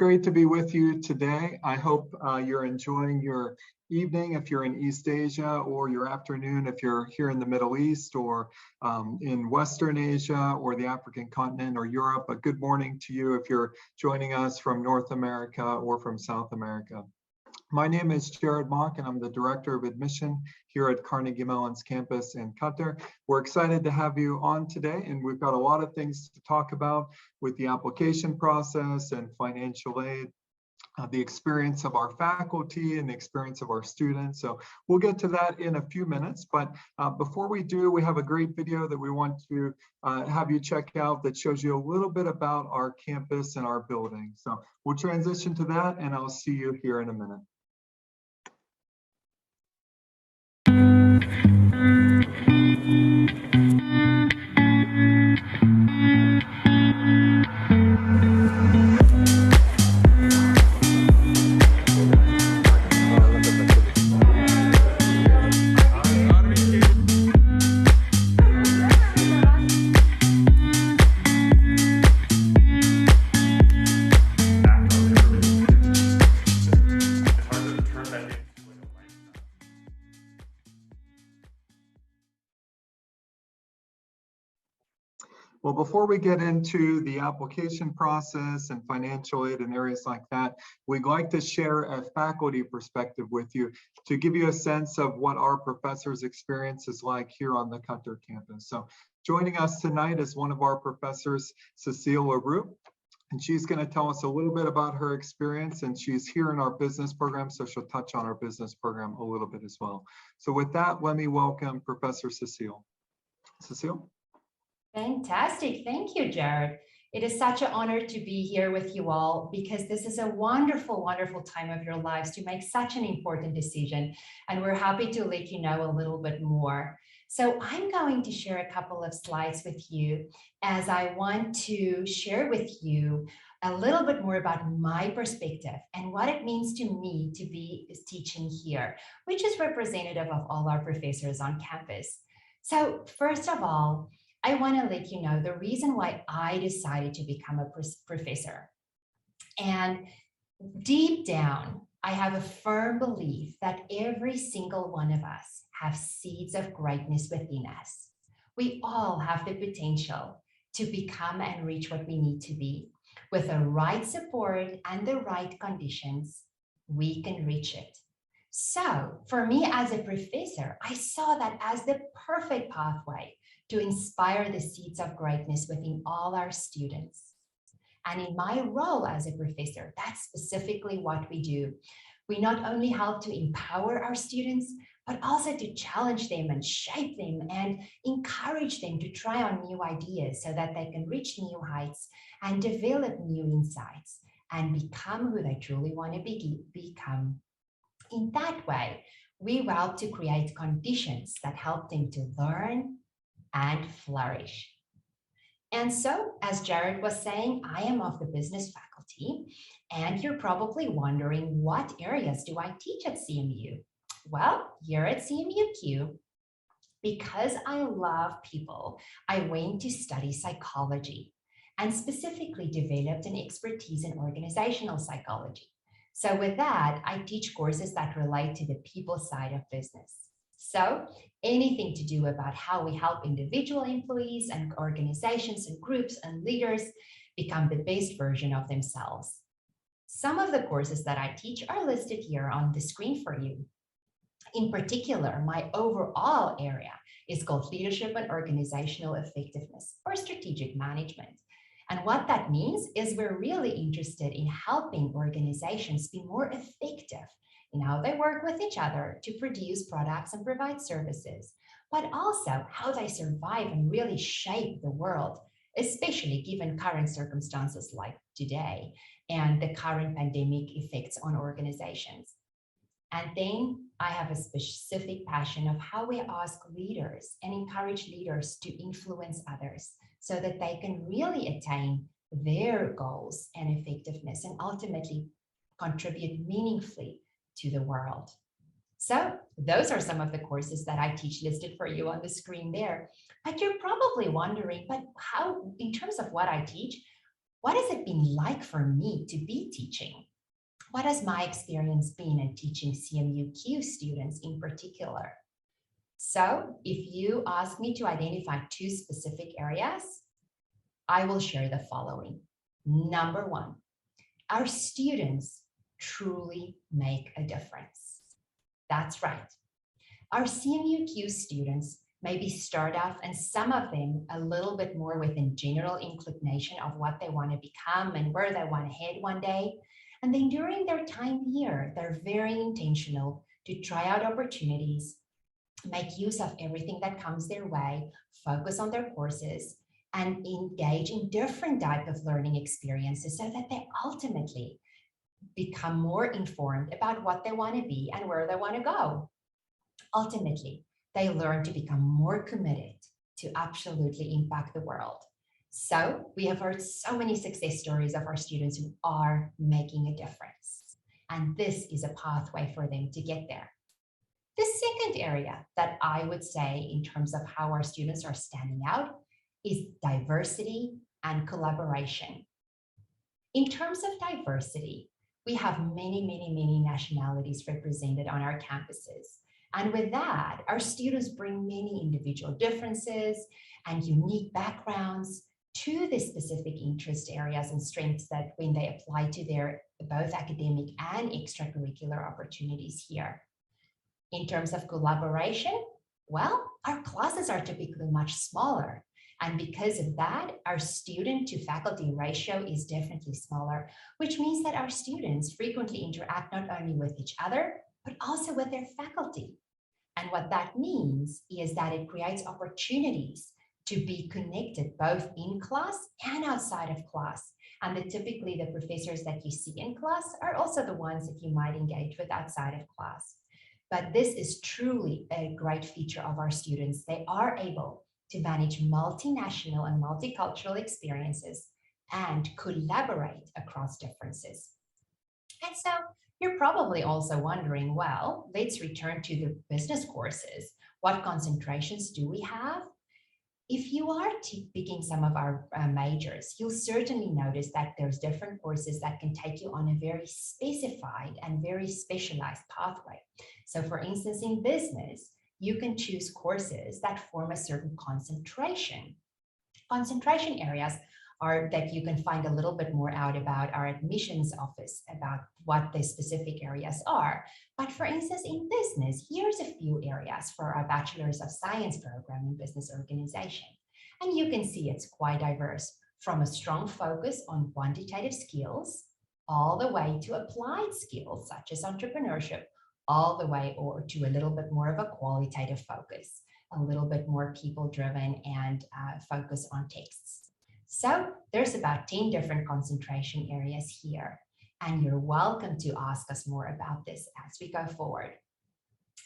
great to be with you today. I hope you're enjoying your evening if you're in East Asia, or your afternoon if you're here in the Middle East, or in Western Asia, or the African continent, or Europe. A good morning to you if you're joining us from North America or from South America. My name is Jared Mock, and I'm the Director of Admission here at Carnegie Mellon's campus in Qatar. We're excited to have you on today, and we've got a lot of things to talk about with the application process and financial aid, the experience of our faculty and the experience of our students. So we'll get to that in a few minutes, but before we do, we have a great video that we want to have you check out that shows you a little bit about our campus and our building. So we'll transition to that, and I'll see you here in a minute. Well, before we get into the application process and financial aid and areas like that, we'd like to share a faculty perspective with you to give you a sense of what our professors' experience is like here on the Qatar campus. So joining us tonight is one of our professors, Cecile Leroux, and she's going to tell us a little bit about her experience, and she's here in our business program, so she'll touch on our business program a little bit as well. So with that, let me welcome Professor Cecile. Cecile? Fantastic. Thank you, Jared. It is such an honor to be here with you all, because this is a wonderful, wonderful time of your lives to make such an important decision. And we're happy to let you know a little bit more. So I'm going to share a couple of slides with you, as I want to share with you a little bit more about my perspective and what it means to me to be teaching here, which is representative of all our professors on campus. So first of all, I want to let you know the reason why I decided to become a professor. And deep down, I have a firm belief that every single one of us have seeds of greatness within us. We all have the potential to become and reach what we need to be. With the right support and the right conditions, we can reach it. So for me as a professor, I saw that as the perfect pathway to inspire the seeds of greatness within all our students. And in my role as a professor, that's specifically what we do. We not only help to empower our students, but also to challenge them and shape them and encourage them to try on new ideas so that they can reach new heights and develop new insights and become who they truly want to become. In that way, we help to create conditions that help them to learn and flourish. And so, as Jared was saying, I am of the business faculty, and you're probably wondering, what areas do I teach at CMU? Well, here at CMUQ, because I love people, I went to study psychology and specifically developed an expertise in organizational psychology. So with that, I teach courses that relate to the people side of business. So anything to do about how we help individual employees and organizations and groups and leaders become the best version of themselves. Some of the courses that I teach are listed here on the screen for you. In particular, my overall area is called Leadership and Organizational Effectiveness, or Strategic Management. And what that means is we're really interested in helping organizations be more effective in how they work with each other to produce products and provide services, but also how they survive and really shape the world, especially given current circumstances like today and the current pandemic effects on organizations. And then I have a specific passion of how we ask leaders and encourage leaders to influence others so that they can really attain their goals and effectiveness and ultimately contribute meaningfully to the world. So those are some of the courses that I teach listed for you on the screen there. But you're probably wondering, but how, in terms of what I teach, What has it been like for me to be teaching? What has my experience been in teaching CMUQ students in particular? So if you ask me to identify 2 specific areas, I will share the following. Number 1, our students truly make a difference. That's right. Our CMUQ students maybe start off, and some of them a little bit more with a general inclination of what they want to become and where they want to head one day. And then during their time here, they're very intentional to try out opportunities, make use of everything that comes their way, focus on their courses, and engage in different type of learning experiences so that they ultimately become more informed about what they want to be and where they want to go. Ultimately, they learn to become more committed to absolutely impact the world. So we have heard so many success stories of our students who are making a difference. And this is a pathway for them to get there. The second area that I would say in terms of how our students are standing out is diversity and collaboration. In terms of diversity, we have many nationalities represented on our campuses. And with that, our students bring many individual differences and unique backgrounds to the specific interest areas and strengths that when they apply to their both academic and extracurricular opportunities here. In terms of collaboration, well, our classes are typically much smaller. And because of that, our student to faculty ratio is definitely smaller, which means that our students frequently interact not only with each other, but also with their faculty. And what that means is that it creates opportunities to be connected both in class and outside of class. And typically the professors that you see in class are also the ones that you might engage with outside of class. But this is truly a great feature of our students. They are able to manage multinational and multicultural experiences and collaborate across differences. And so you're probably also wondering, well, let's return to the business courses. What concentrations do we have? If you are picking some of our majors, you'll certainly notice that there's different courses that can take you on a very specified and very specialized pathway. So for instance, in business, you can choose courses that form a certain concentration. Concentration areas are that you can find a little bit more out about our admissions office about what the specific areas are. But for instance, in business, here's a few areas for our Bachelor's of Science program in business organization. And you can see it's quite diverse, from a strong focus on quantitative skills, all the way to applied skills such as entrepreneurship, all the way or to a little bit more of a qualitative focus, a little bit more people-driven and focus on texts. So there's about 10 different concentration areas here, and you're welcome to ask us more about this as we go forward.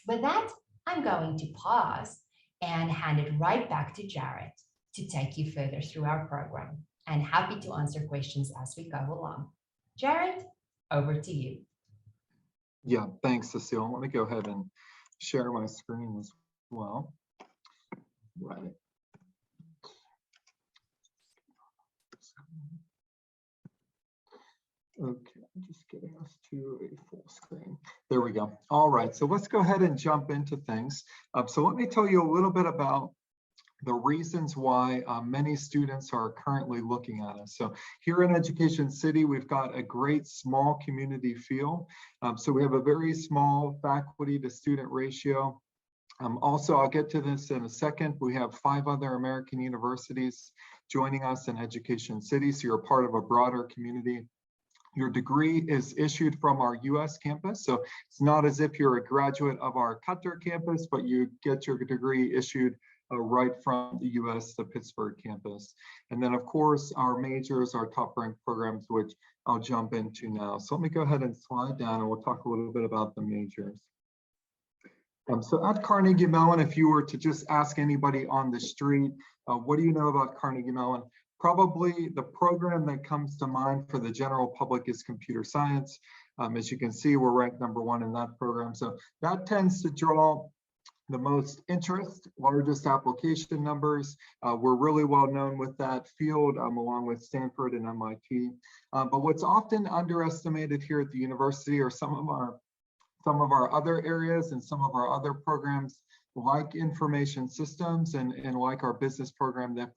With that, I'm going to pause and hand it right back to Jared to take you further through our program, and happy to answer questions as we go along. Jared, over to you. Yeah, thanks, Cecile. Let me go ahead and share my screen as well. Right. Okay, I'm just getting us to a full screen. There we go. All right, so let's go ahead and jump into things. So let me tell you a little bit about the reasons why many students are currently looking at us. So here in Education City, we've got a great small community feel. So we have a very small faculty to student ratio. Also, I'll get to this in a second. We have 5 other American universities joining us in Education City, so you're part of a broader community. Your degree is issued from our US campus, so it's not as if you're a graduate of our Qatar campus, but you get your degree issued right from the US, the Pittsburgh campus. And then of course, our majors are top ranked programs, which I'll jump into now. So let me go ahead and slide down and we'll talk a little bit about the majors. So at Carnegie Mellon, if you were to just ask anybody on the street, what do you know about Carnegie Mellon? Probably the program that comes to mind for the general public is computer science. As you can see, we're ranked #1 in that program. So that tends to draw the most interest, largest application numbers. We're really well known with that field, along with Stanford and MIT. But what's often underestimated here at the university are some of our other areas and some of our other programs, like information systems and like our business program that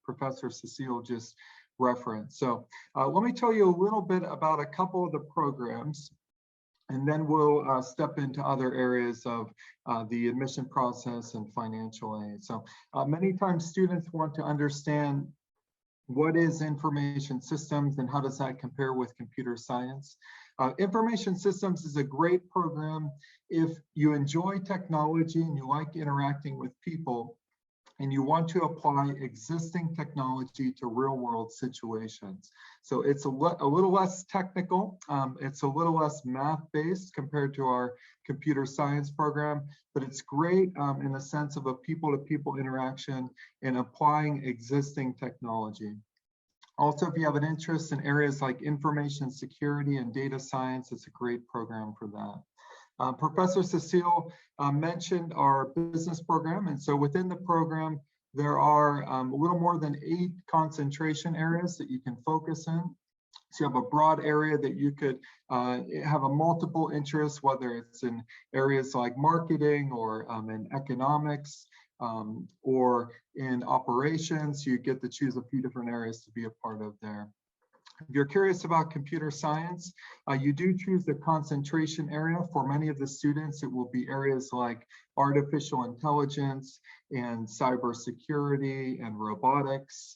Professor Cecile just referenced. So let me tell you a little bit about a couple of the programs, and then we'll step into other areas of the admission process and financial aid. So many times students want to understand what is information systems and how does that compare with computer science. Information systems is a great program if you enjoy technology and you like interacting with people, and you want to apply existing technology to real world situations. So it's a little less technical. It's a little less math based compared to our computer science program, but it's great in the sense of a people-to-people interaction and applying existing technology. Also, if you have an interest in areas like information security and data science, it's a great program for that. Professor Cecile mentioned our business program, and so within the program, there are a little more than 8 concentration areas that you can focus in. So you have a broad area that you could have a multiple interests, whether it's in areas like marketing or in economics or in operations. You get to choose a few different areas to be a part of there. If you're curious about computer science, you do choose the concentration area. For many of the students, it will be areas like artificial intelligence and cybersecurity and robotics.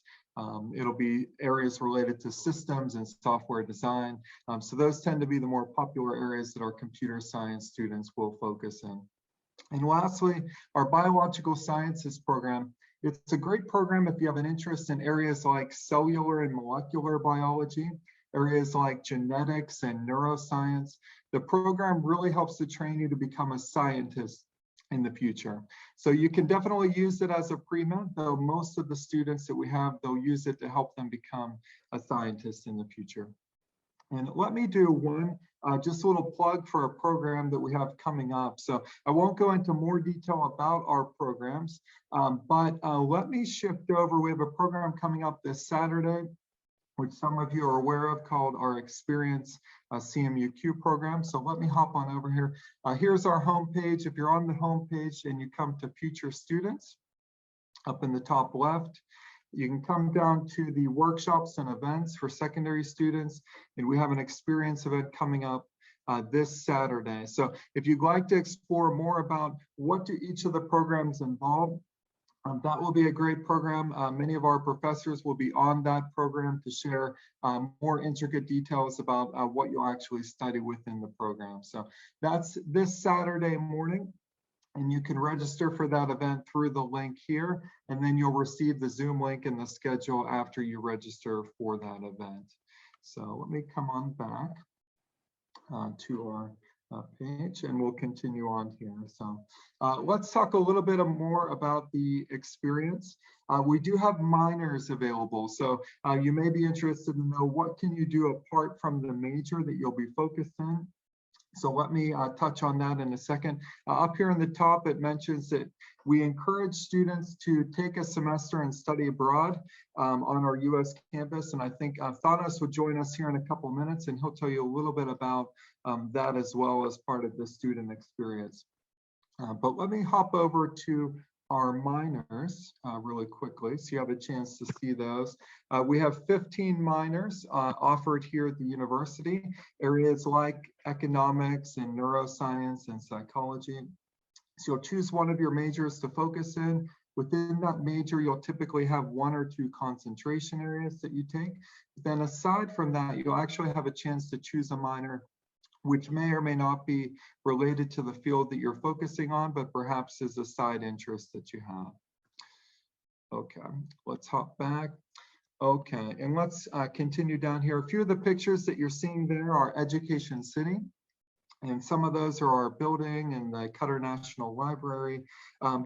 It'll be areas related to systems and software design. So those tend to be the more popular areas that our computer science students will focus in. And lastly, our biological sciences program. It's a great program if you have an interest in areas like cellular and molecular biology, areas like genetics and neuroscience. The program really helps to train you to become a scientist in the future. So you can definitely use it as a pre-med, though most of the students that we have, they'll use it to help them become a scientist in the future. And let me do one, just a little plug for a program that we have coming up. So I won't go into more detail about our programs, but let me shift over. We have a program coming up this Saturday, which some of you are aware of, called our Experience CMUQ program. So let me hop on over here. Here's our homepage. If you're on the homepage and you come to Future Students, up in the top left, you can come down to the workshops and events for secondary students, and we have an experience event coming up this Saturday. So if you'd like to explore more about what do each of the programs involve, that will be a great program. Many of our professors will be on that program to share more intricate details about what you'll actually study within the program. So that's this Saturday morning, and you can register for that event through the link here, and then you'll receive the Zoom link and the schedule after you register for that event. So let me come on back to our page, and we'll continue on here. So let's talk a little bit more about the experience. We do have minors available, so you may be interested to know what can you do apart from the major that you'll be focused in. So let me touch on that in a second. Up here in the top, it mentions that we encourage students to take a semester and study abroad on our US campus. And I think Thanos will join us here in a couple of minutes, and he'll tell you a little bit about that as well as part of the student experience. But let me hop over to our minors really quickly, so you have a chance to see those. We have 15 minors offered here at the university, areas like economics and neuroscience and psychology. So you'll choose one of your majors to focus in. Within that major, you'll typically have 1 or 2 concentration areas that you take. Then aside from that, you'll actually have a chance to choose a minor which may or may not be related to the field that you're focusing on, but perhaps is a side interest that you have. Okay, let's hop back. Okay, and let's continue down here. A few of the pictures that you're seeing there are Education City, and some of those are our building and the Qatar National Library.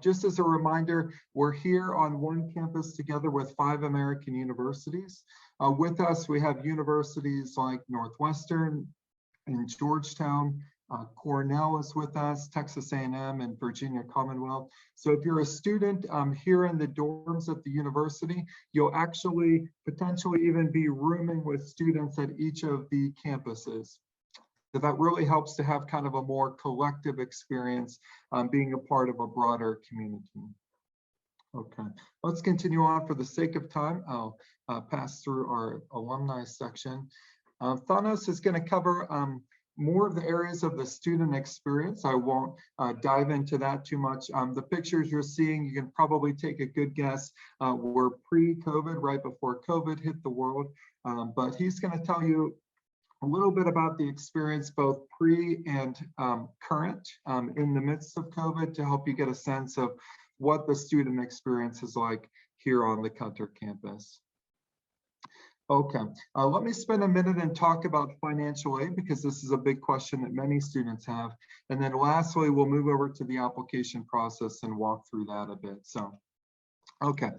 Just as a reminder, we're here on one campus together with 5 American universities. With us, we have universities like Northwestern, in Georgetown, Cornell is with us, Texas A&M, and Virginia Commonwealth. So if you're a student here in the dorms at the university, you'll actually potentially even be rooming with students at each of the campuses. So that really helps to have kind of a more collective experience being a part of a broader community. Okay, let's continue on. For the sake of time, I'll pass through our alumni section. Thanos is going to cover more of the areas of the student experience. I won't dive into that too much. The pictures you're seeing, you can probably take a good guess, were pre-COVID, right before COVID hit the world. But he's going to tell you a little bit about the experience, both pre and current in the midst of COVID, to help you get a sense of what the student experience is like here on the Qatar campus. Okay, let me spend a minute and talk about financial aid, because this is a big question that many students have. And then lastly, we'll move over to the application process and walk through that a bit. So, okay,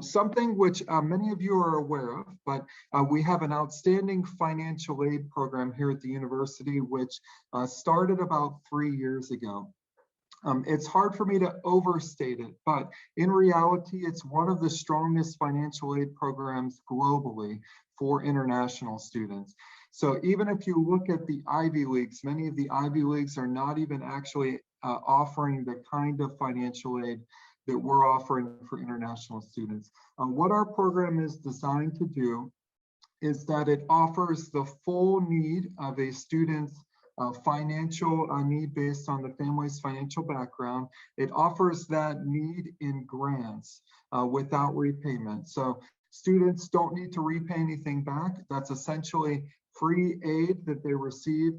something which many of you are aware of, but we have an outstanding financial aid program here at the university, which started about 3 years ago. It's hard for me to overstate it, but in reality, it's one of the strongest financial aid programs globally for international students. So even if you look at the Ivy Leagues, many of the Ivy Leagues are not even actually offering the kind of financial aid that we're offering for international students. What our program is designed to do is that it offers the full need of a student's financial need based on the family's financial background. It offers that need in grants without repayment. So students don't need to repay anything back. That's essentially free aid that they receive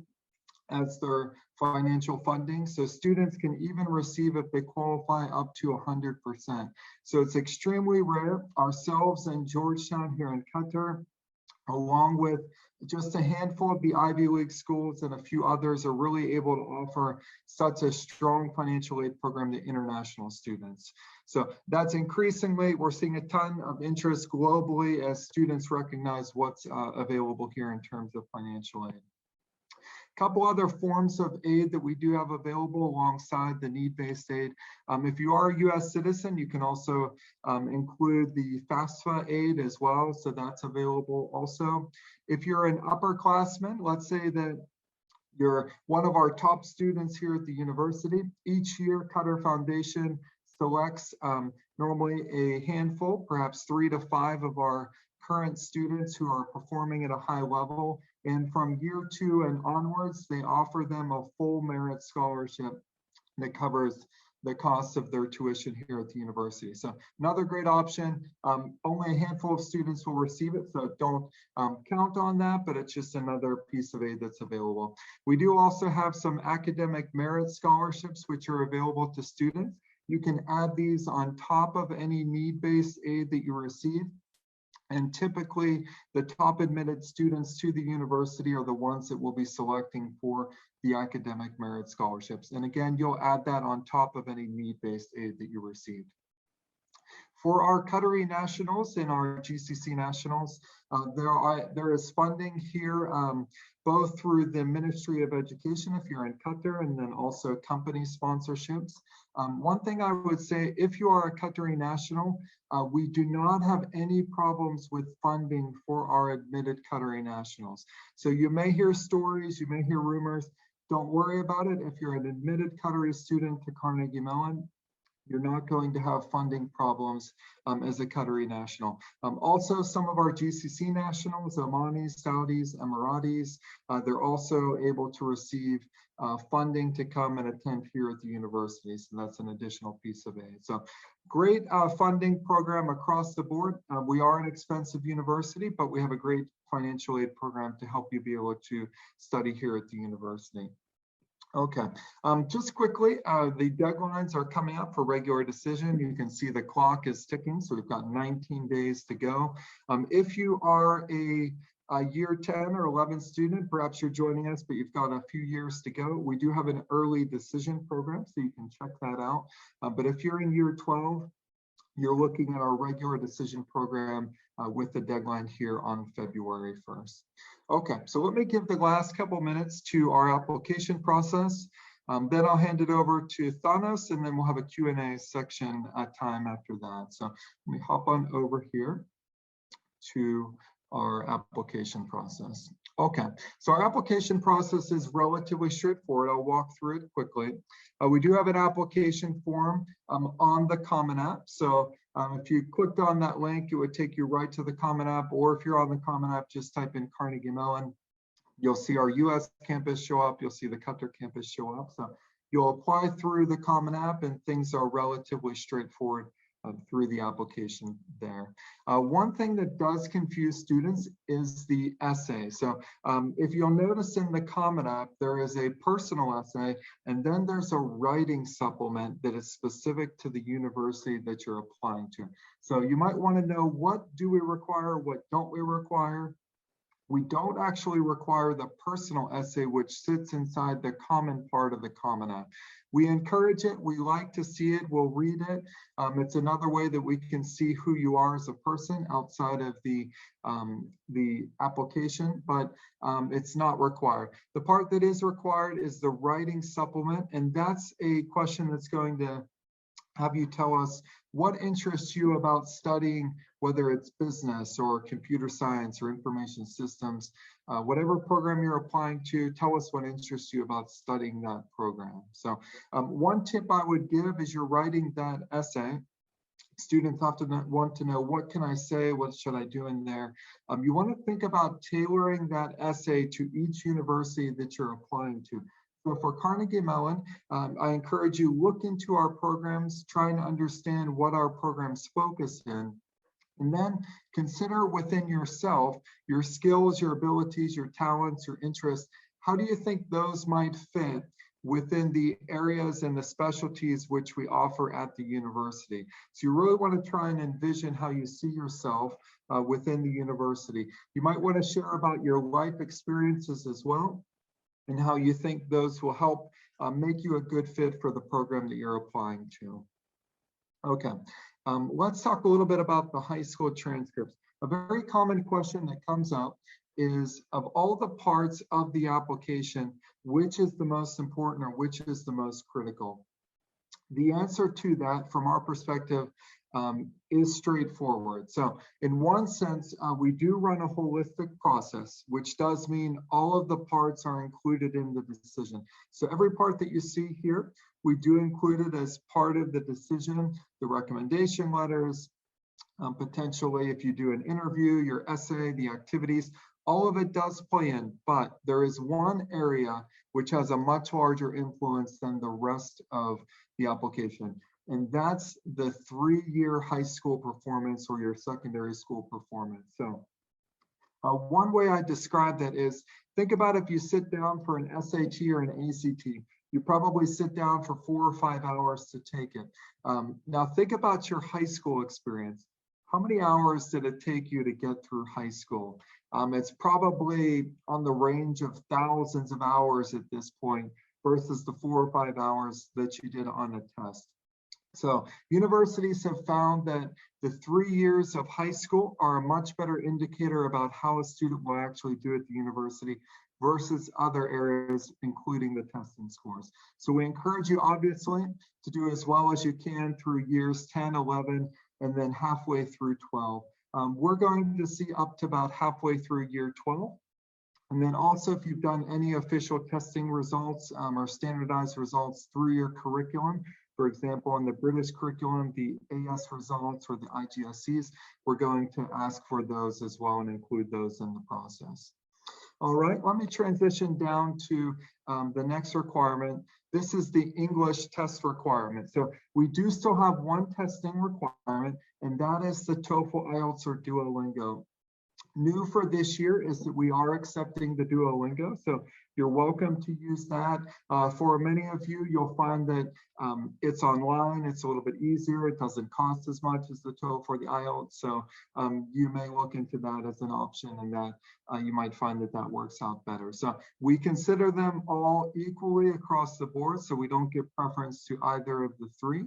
as their financial funding. So students can even receive, if they qualify, up to 100%. So it's extremely rare. Ourselves in Georgetown here in Qatar, along with just a handful of the Ivy League schools and a few others, are really able to offer such a strong financial aid program to international students. So that's increasingly, we're seeing a ton of interest globally as students recognize what's available here in terms of financial aid. Couple other forms of aid that we do have available alongside the need-based aid. If you are a US citizen, you can also include the FAFSA aid as well, so that's available also. If you're an upperclassman, let's say that you're one of our top students here at the university, each year Qatar Foundation selects normally a handful, perhaps 3 to 5 of our current students who are performing at a high level. And from year 2 and onwards, they offer them a full merit scholarship that covers the cost of their tuition here at the university. So another great option. Only a handful of students will receive it, so don't count on that, but it's just another piece of aid that's available. We do also have some academic merit scholarships, which are available to students. You can add these on top of any need-based aid that you receive. And typically, the top admitted students to the university are the ones that will be selecting for the academic merit scholarships. And again, you'll add that on top of any need-based aid that you received. For our Qatari nationals and our GCC nationals, there is funding here, both through the Ministry of Education if you're in Qatar, and then also company sponsorships. One thing I would say, if you are a Qatari national, we do not have any problems with funding for our admitted Qatari nationals. So you may hear stories, you may hear rumors. Don't worry about it. If you're an admitted Qatari student to Carnegie Mellon, you're not going to have funding problems as a Qatari national. Also, some of our GCC nationals, Omanis, Saudis, Emiratis, they're also able to receive funding to come and attend here at the university. So that's an additional piece of aid. So great funding program across the board. We are an expensive university, but we have a great financial aid program to help you be able to study here at the university. Okay, just quickly, the deadlines are coming up for regular decision. You can see the clock is ticking, so we've got 19 days to go. If you are a year 10 or 11 student, perhaps you're joining us, but you've got a few years to go, we do have an early decision program, so you can check that out. But if you're in year 12, you're looking at our regular decision program with the deadline here on February 1st. Okay, so let me give the last couple minutes to our application process. Then I'll hand it over to Thanos, and then we'll have a Q&A section time after that. So let me hop on over here to our application process. Okay, so our application process is relatively straightforward. I'll walk through it quickly. We do have an application form on the Common App. So if you clicked on that link, it would take you right to the Common App, or if you're on the Common App, just type in Carnegie Mellon. You'll see our US campus show up. You'll see the Qatar campus show up. So you'll apply through the Common App, and things are relatively straightforward through the application there. One thing that does confuse students is the essay. So if you'll notice in the Common App, there is a personal essay, and then there's a writing supplement that is specific to the university that you're applying to. So you might want to know, what do we require? What don't we require? We don't actually require the personal essay, which sits inside the common part of the Common App. We encourage it. We like to see it. We'll read it. It's another way that we can see who you are as a person outside of the application, but it's not required. The part that is required is the writing supplement, and that's a question that's going to have you tell us what interests you about studying, whether it's business or computer science or information systems, whatever program you're applying to, tell us what interests you about studying that program. So one tip I would give is you're writing that essay. Students often want to know, what can I say? What should I do in there? You want to think about tailoring that essay to each university that you're applying to. So for Carnegie Mellon, I encourage you, look into our programs, trying to understand what our programs focus in, and then consider within yourself, your skills, your abilities, your talents, your interests. How do you think those might fit within the areas and the specialties which we offer at the university? So you really want to try and envision how you see yourself within the university. You might want to share about your life experiences as well, and how you think those will help make you a good fit for the program that you're applying to. Okay, let's talk a little bit about the high school transcripts. A very common question that comes up is, of all the parts of the application, which is the most important or which is the most critical? The answer to that, from our perspective, is straightforward. So in one sense, we do run a holistic process, which does mean all of the parts are included in the decision. So every part that you see here, we do include it as part of the decision, the recommendation letters, potentially if you do an interview, your essay, the activities, all of it does play in, but there is one area which has a much larger influence than the rest of the application. And that's the 3-year high school performance or your secondary school performance. So one way I describe that is, think about if you sit down for an SAT or an ACT, you probably sit down for 4 or 5 hours to take it. Now think about your high school experience. How many hours did it take you to get through high school? It's probably on the range of thousands of hours at this point versus the 4 or 5 hours that you did on a test. So universities have found that the 3 years of high school are a much better indicator about how a student will actually do at the university versus other areas, including the testing scores. So we encourage you, obviously, to do as well as you can through years 10, 11, and then halfway through 12. We're going to see up to about halfway through year 12. And then also, if you've done any official testing results or standardized results through your curriculum, for example, in the British curriculum, the AS results or the IGCSEs, we're going to ask for those as well and include those in the process. All right, let me transition down to the next requirement. This is the English test requirement. So we do still have one testing requirement, and that is the TOEFL, IELTS, or Duolingo. New for this year is that we are accepting the Duolingo, so you're welcome to use that. For many of you, you'll find that it's online, it's a little bit easier, it doesn't cost as much as the TOEFL or the IELTS, so you may look into that as an option, and that you might find that that works out better. So we consider them all equally across the board, so we don't give preference to either of the three,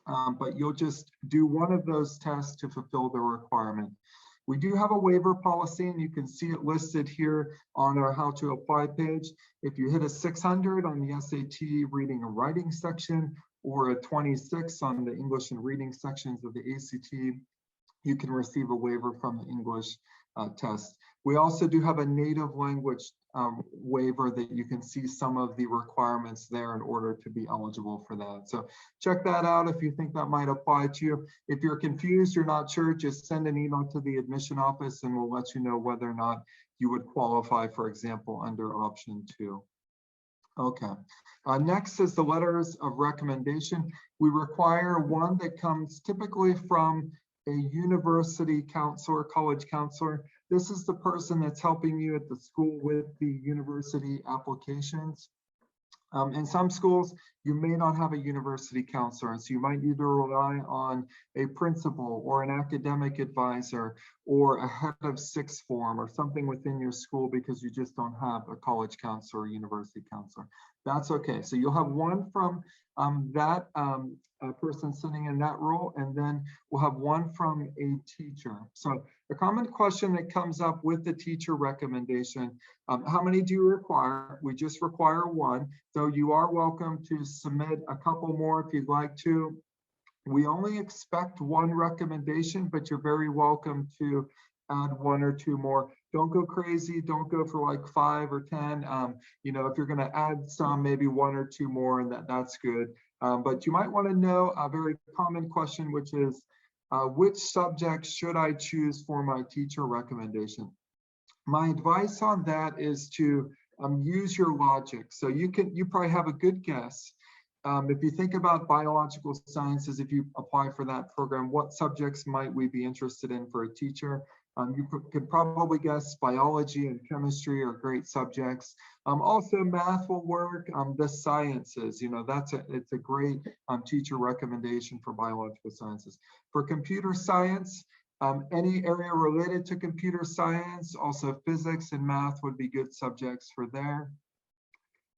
but you'll just do one of those tests to fulfill the requirement. We do have a waiver policy, and you can see it listed here on our how to apply page. If you hit a 600 on the SAT reading and writing section, or a 26 on the English and reading sections of the ACT, you can receive a waiver from the English test. We also do have a native language waiver that you can see some of the requirements there in order to be eligible for that. So check that out if you think that might apply to you. If you're confused, you're not sure, just send an email to the admission office and we'll let you know whether or not you would qualify, for example, under option 2. Okay, next is the letters of recommendation. We require one that comes typically from a university counselor, college counselor. This is the person that's helping you at the school with the university applications. In some schools, you may not have a university counselor, so you might need to rely on a principal or an academic advisor or a head of sixth form or something within your school because you just don't have a college counselor or university counselor. That's okay. So you'll have one from that person sitting in that role, and then we'll have one from a teacher. So a common question that comes up with the teacher recommendation, how many do you require? We just require one, though you are welcome to submit a couple more if you'd like to. We only expect one recommendation, but you're very welcome to add 1 or 2 more. Don't go crazy. Don't go for like 5 or 10. You know, if you're going to add some, maybe 1 or 2 more, and that's good. But you might want to know a very common question, which is, which subject should I choose for my teacher recommendation? My advice on that is to use your logic. So you probably have a good guess. If you think about biological sciences, if you apply for that program, what subjects might we be interested in for a teacher? You could probably guess biology and chemistry are great subjects. Also math will work. The sciences, you know, it's a great teacher recommendation for biological sciences. For computer science, any area related to computer science, also physics and math would be good subjects for there.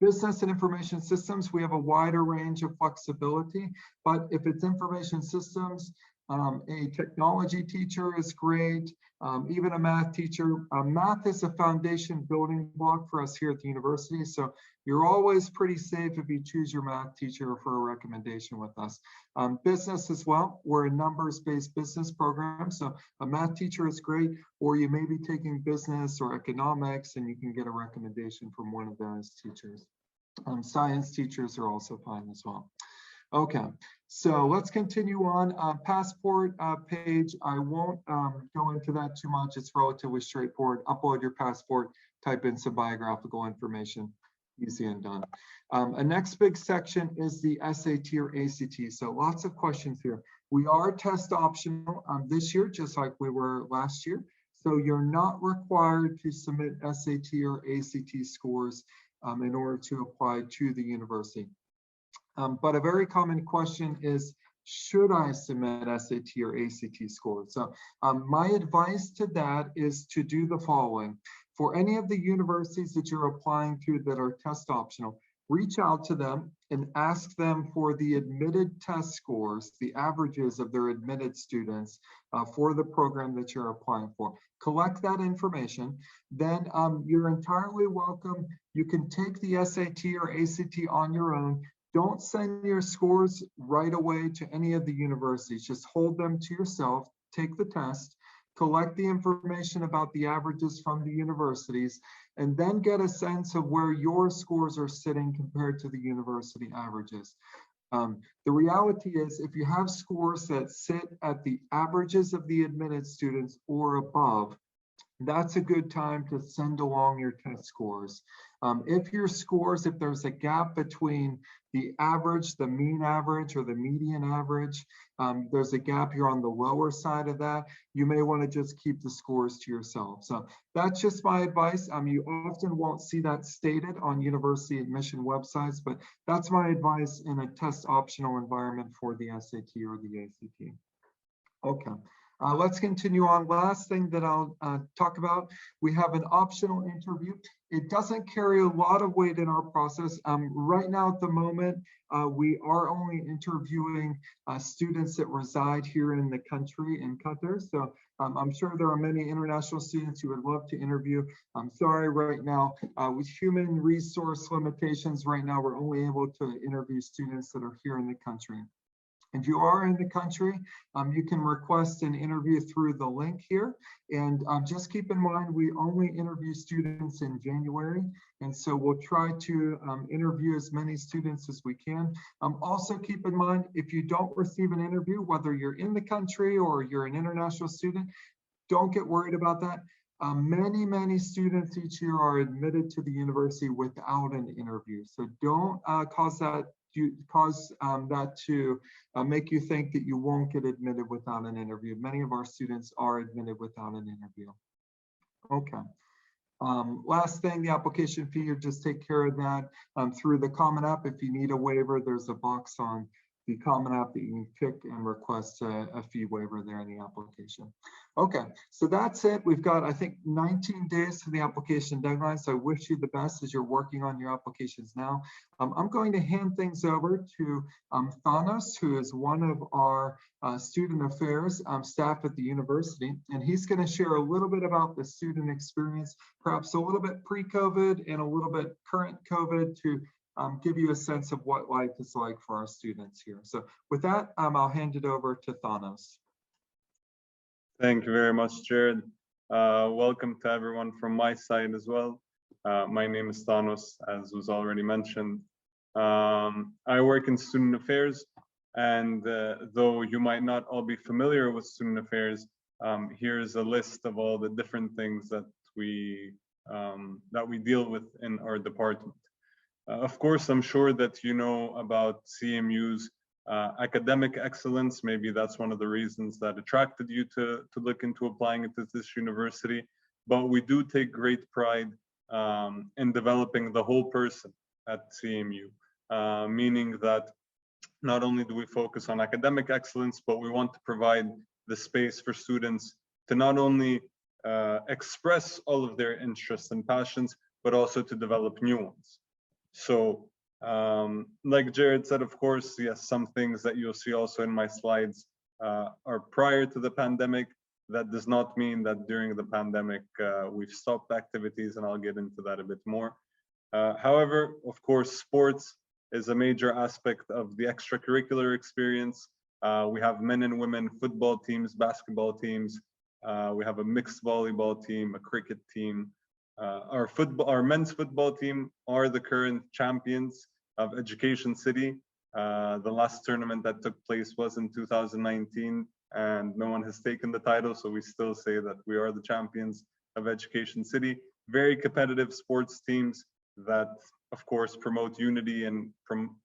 Business and information systems, we have a wider range of flexibility, but if it's information systems, a technology teacher is great, even a math teacher. Math is a foundation building block for us here at the university, so you're always pretty safe if you choose your math teacher for a recommendation with us. Business as well, we're a numbers-based business program, so a math teacher is great, or you may be taking business or economics and you can get a recommendation from one of those teachers. Science teachers are also fine as well. Okay, so let's continue on. Passport page, I won't go into that too much. It's relatively straightforward. Upload your passport, type in some biographical information, easy and done. A next big section is the SAT or ACT. So lots of questions here. We are test optional this year, just like we were last year. So you're not required to submit SAT or ACT scores in order to apply to the university. But a very common question is, should I submit SAT or ACT scores? So my advice to that is to do the following. For any of the universities that you're applying to that are test optional, reach out to them and ask them for the admitted test scores, the averages of their admitted students for the program that you're applying for. Collect that information. Then you're entirely welcome. You can take the SAT or ACT on your own. Don't send your scores right away to any of the universities. Just hold them to yourself, take the test, collect the information about the averages from the universities, and then get a sense of where your scores are sitting compared to the university averages. The reality is, if you have scores that sit at the averages of the admitted students or above, that's a good time to send along your test scores. If your scores, if there's a gap between the average, the mean average, or the median average, there's a gap, you're on the lower side of that, you may want to just keep the scores to yourself. So that's just my advice. You often won't see that stated on university admission websites, but that's my advice in a test optional environment for the SAT or the ACT. Okay. Let's continue on. Last thing that I'll talk about, we have an optional interview. It doesn't carry a lot of weight in our process. Right now at the moment, we are only interviewing students that reside here in the country in Qatar. So I'm sure there are many international students who would love to interview. I'm sorry right now, with human resource limitations right now, we're only able to interview students that are here in the country. If you are in the country, you can request an interview through the link here. And just keep in mind, we only interview students in January. And so we'll try to interview as many students as we can. Also keep in mind, if you don't receive an interview, whether you're in the country or you're an international student, don't get worried about that. Many students each year are admitted to the university without an interview. So don't cause that to make you think that you won't get admitted without an interview. Many of our students are admitted without an interview. Okay. Last thing, the application fee, you just take care of that through the Common App. If you need a waiver, there's a box on the Common App that you can pick and request a fee waiver there in the application. Okay, so that's it. We've got, I think, 19 days to the application deadline, so I wish you the best as you're working on your applications now. I'm going to hand things over to Thanos, who is one of our student affairs staff at the university, and he's going to share a little bit about the student experience, perhaps a little bit pre-COVID and a little bit current COVID, to give you a sense of what life is like for our students here. So with that, I'll hand it over to Thanos. Thank you very much, Jared. Welcome to everyone from my side as well. My name is Thanos, as was already mentioned. I work in student affairs, and though you might not all be familiar with student affairs, here's a list of all the different things that we deal with in our department. Of course, I'm sure that you know about CMU's academic excellence. Maybe that's one of the reasons that attracted you to look into applying into this university. But we do take great pride in developing the whole person at CMU, meaning that not only do we focus on academic excellence, but we want to provide the space for students to not only express all of their interests and passions, but also to develop new ones. So like Jared said, of course, yes, some things that you'll see also in my slides are prior to the pandemic. That does not mean that during the pandemic we've stopped activities, and I'll get into that a bit more. However, of course, sports is a major aspect of the extracurricular experience. We have men and women football teams, basketball teams. We have a mixed volleyball team, a cricket team. Our men's football team are the current champions of Education City. The last tournament that took place was in 2019, and no one has taken the title, so we still say that we are the champions of Education City. Very competitive sports teams that, of course, promote unity and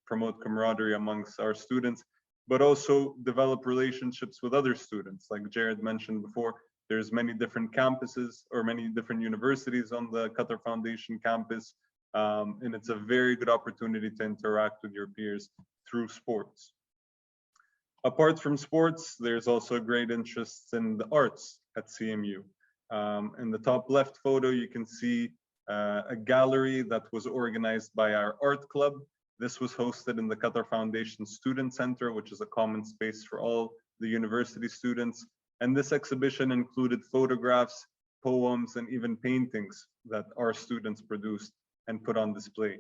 promote camaraderie amongst our students, but also develop relationships with other students. Like Jared mentioned before, there's many different campuses or many different universities on the Qatar Foundation campus, and it's a very good opportunity to interact with your peers through sports. Apart from sports, there's also great interest in the arts at CMU. In the top left photo, you can see a gallery that was organized by our art club. This was hosted in the Qatar Foundation Student Center, which is a common space for all the university students. And this exhibition included photographs, poems, and even paintings that our students produced and put on display.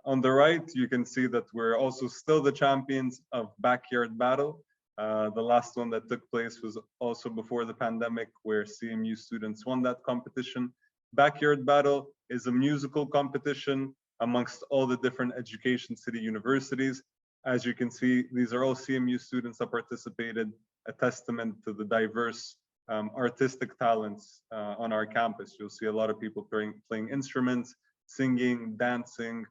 On the right, you can see that we're also still the champions of Backyard Battle. The last one that took place was also before the pandemic, where CMU students won that competition. Backyard Battle is a musical competition amongst all the different Education City universities. As you can see, these are all CMU students that participated, a testament to the diverse artistic talents on our campus. You'll see a lot of people playing instruments, singing, dancing.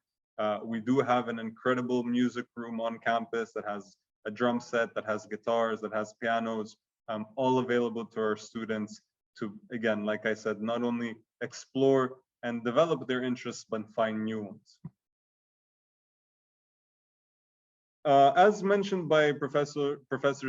We do have an incredible music room on campus that has a drum set, that has guitars, that has pianos, all available to our students to, again, like I said, not only explore and develop their interests, but find new ones. As mentioned by Professor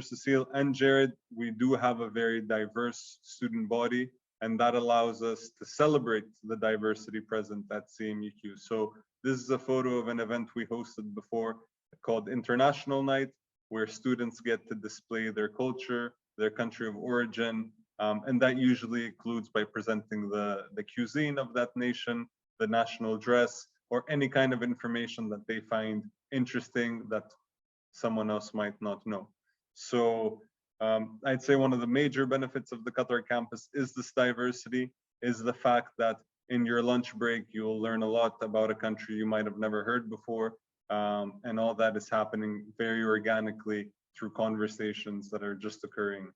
Cecile and Jared, we do have a very diverse student body, and that allows us to celebrate the diversity present at CMUQ. So this is a photo of an event we hosted before called International Night, where students get to display their culture, their country of origin, And that usually includes by presenting the cuisine of that nation, the national dress, or any kind of information that they find interesting that someone else might not know. So I'd say one of the major benefits of the Qatar campus is this diversity, is the fact that in your lunch break, you'll learn a lot about a country you might have never heard before. And all that is happening very organically through conversations that are just occurring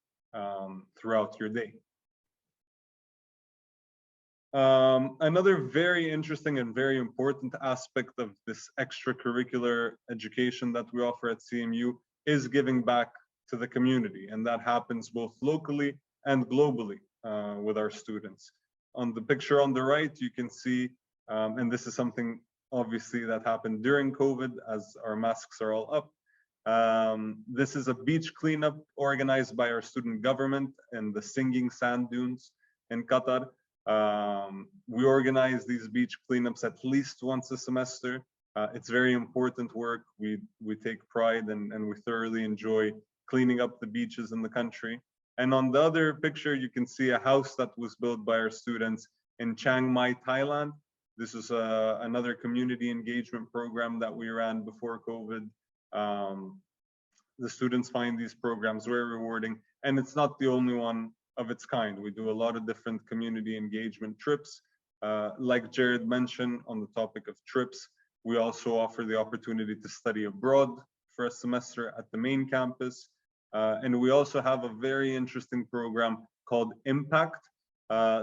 throughout your day. Another very interesting and very important aspect of this extracurricular education that we offer at CMU is giving back to the community, and that happens both locally and globally with our students. On the picture on the right, you can see, and this is something obviously that happened during COVID as our masks are all up. This is a beach cleanup organized by our student government in the Singing Sand Dunes in Qatar. We organize these beach cleanups at least once a semester. It's very important work. We take pride and we thoroughly enjoy cleaning up the beaches in the country. And on the other picture, you can see a house that was built by our students in Chiang Mai, Thailand. This is another community engagement program that we ran before COVID. The students find these programs very rewarding, and it's not the only one of its kind. We do a lot of different community engagement trips. Like Jared mentioned on the topic of trips, we also offer the opportunity to study abroad for a semester at the main campus. And we also have a very interesting program called Impact.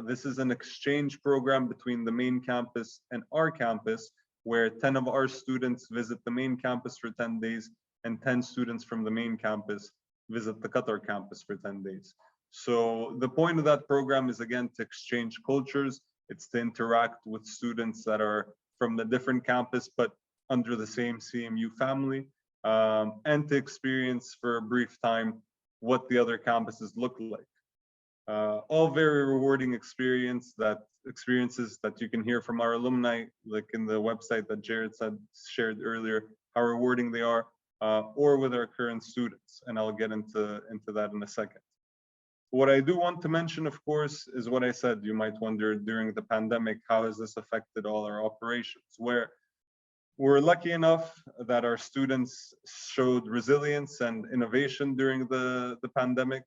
This is an exchange program between the main campus and our campus, where 10 of our students visit the main campus for 10 days and 10 students from the main campus visit the Qatar campus for 10 days. So the point of that program is, again, to exchange cultures. It's to interact with students that are from the different campus, but under the same CMU family, and to experience for a brief time what the other campuses look like. All very rewarding experiences that you can hear from our alumni, like in the website that Jared shared earlier, how rewarding they are, or with our current students. And I'll get into that in a second. What I do want to mention, of course, is what I said. You might wonder, during the pandemic, how has this affected all our operations? Where we're lucky enough that our students showed resilience and innovation during the pandemic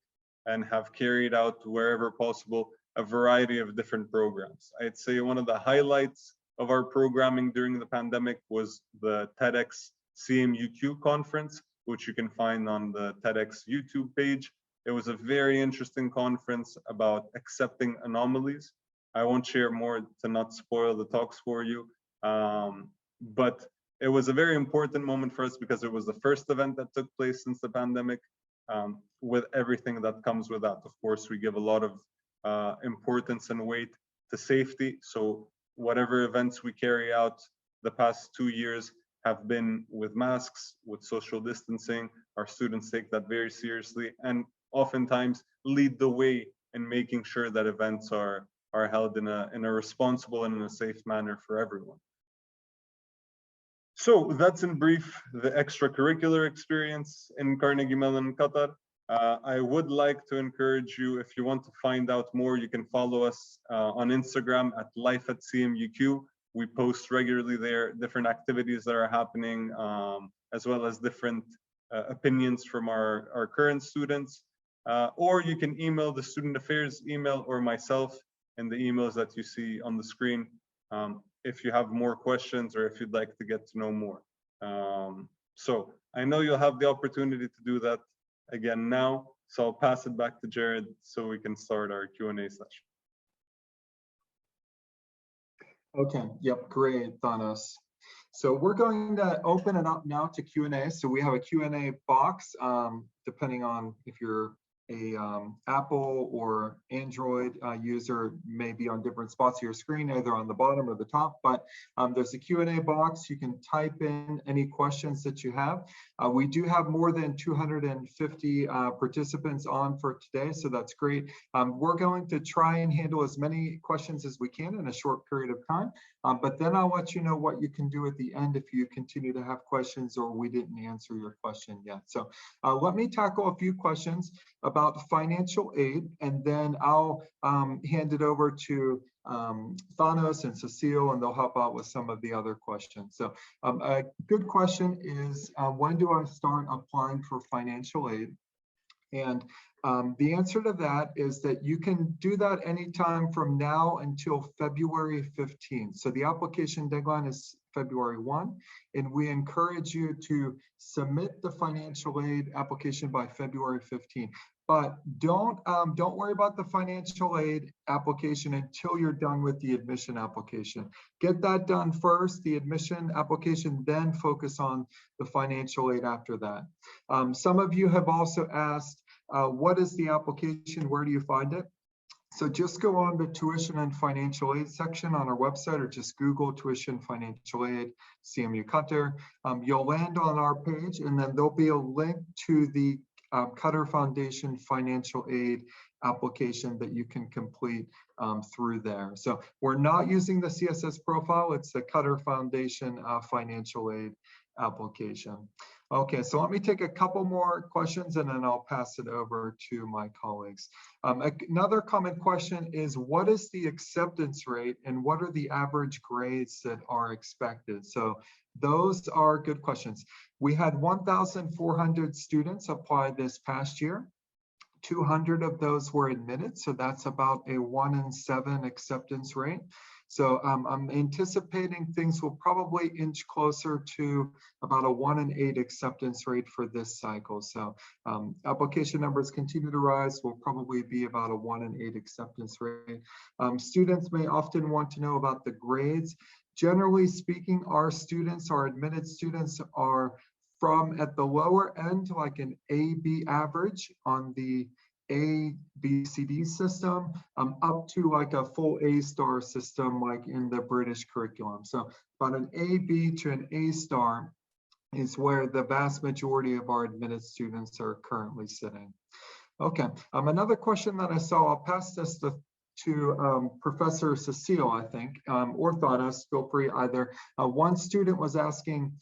and have carried out, wherever possible, a variety of different programs. I'd say one of the highlights of our programming during the pandemic was the TEDx CMUQ conference, which you can find on the TEDx YouTube page. It was a very interesting conference about accepting anomalies. I won't share more to not spoil the talks for you, but it was a very important moment for us because it was the first event that took place since the pandemic, with everything that comes with that. Of course, we give a lot of importance and weight to safety. So whatever events we carry out the past 2 years have been with masks, with social distancing. Our students take that very seriously and oftentimes lead the way in making sure that events are held in a responsible and in a safe manner for everyone. So that's in brief the extracurricular experience in Carnegie Mellon, Qatar. I would like to encourage you, if you want to find out more, you can follow us on Instagram at life@CMUQ. We post regularly there different activities that are happening, as well as different opinions from our current students. Or you can email the student affairs email or myself in the emails that you see on the screen if you have more questions or if you'd like to get to know more. So I know you'll have the opportunity to do that again now. So I'll pass it back to Jared so we can start our Q&A session. Okay, yep, great, Thanos. So we're going to open it up now to Q&A. So we have a Q&A box, depending on if you're a Apple or Android user, may be on different spots of your screen, either on the bottom or the top, but there's a Q&A box. You can type in any questions that you have. We do have more than 250 participants on for today, so that's great. We're going to try and handle as many questions as we can in a short period of time. But then I'll let you know what you can do at the end if you continue to have questions or we didn't answer your question yet. So let me tackle a few questions about financial aid, and then I'll hand it over to Thanos and Cecile, and they'll help out with some of the other questions. So a good question is, when do I start applying for financial aid? And the answer to that is that you can do that anytime from now until February 15th. So the application deadline is February 1, and we encourage you to submit the financial aid application by February 15th. But don't worry about the financial aid application until you're done with the admission application. Get that done first, the admission application, then focus on the financial aid after that. Some of you have also asked, what is the application? Where do you find it? So just go on the tuition and financial aid section on our website, or just Google tuition financial aid, CMU Qatar. You'll land on our page, and then there'll be a link to the Qatar Foundation financial aid application that you can complete through there. So we're not using the CSS profile, it's the Qatar Foundation financial aid application. Okay, so let me take a couple more questions and then I'll pass it over to my colleagues. Another common question is, what is the acceptance rate and what are the average grades that are expected? So those are good questions. We had 1,400 students apply this past year. 200 of those were admitted, so that's about a 1 in 7 acceptance rate. So I'm anticipating things will probably inch closer to about a 1 in 8 acceptance rate for this cycle. So application numbers continue to rise, will probably be about a 1 in 8 acceptance rate. Students may often want to know about the grades. Generally speaking, our students, our admitted students, are from at the lower end, like an A-B average on the A, B, C, D system, up to like a full A-star system, like in the British curriculum. So about an A, B to an A-star is where the vast majority of our admitted students are currently sitting. Okay, another question that I saw, I'll pass this to Professor Cecile, I think, or Thanos, feel free either. One student was asking,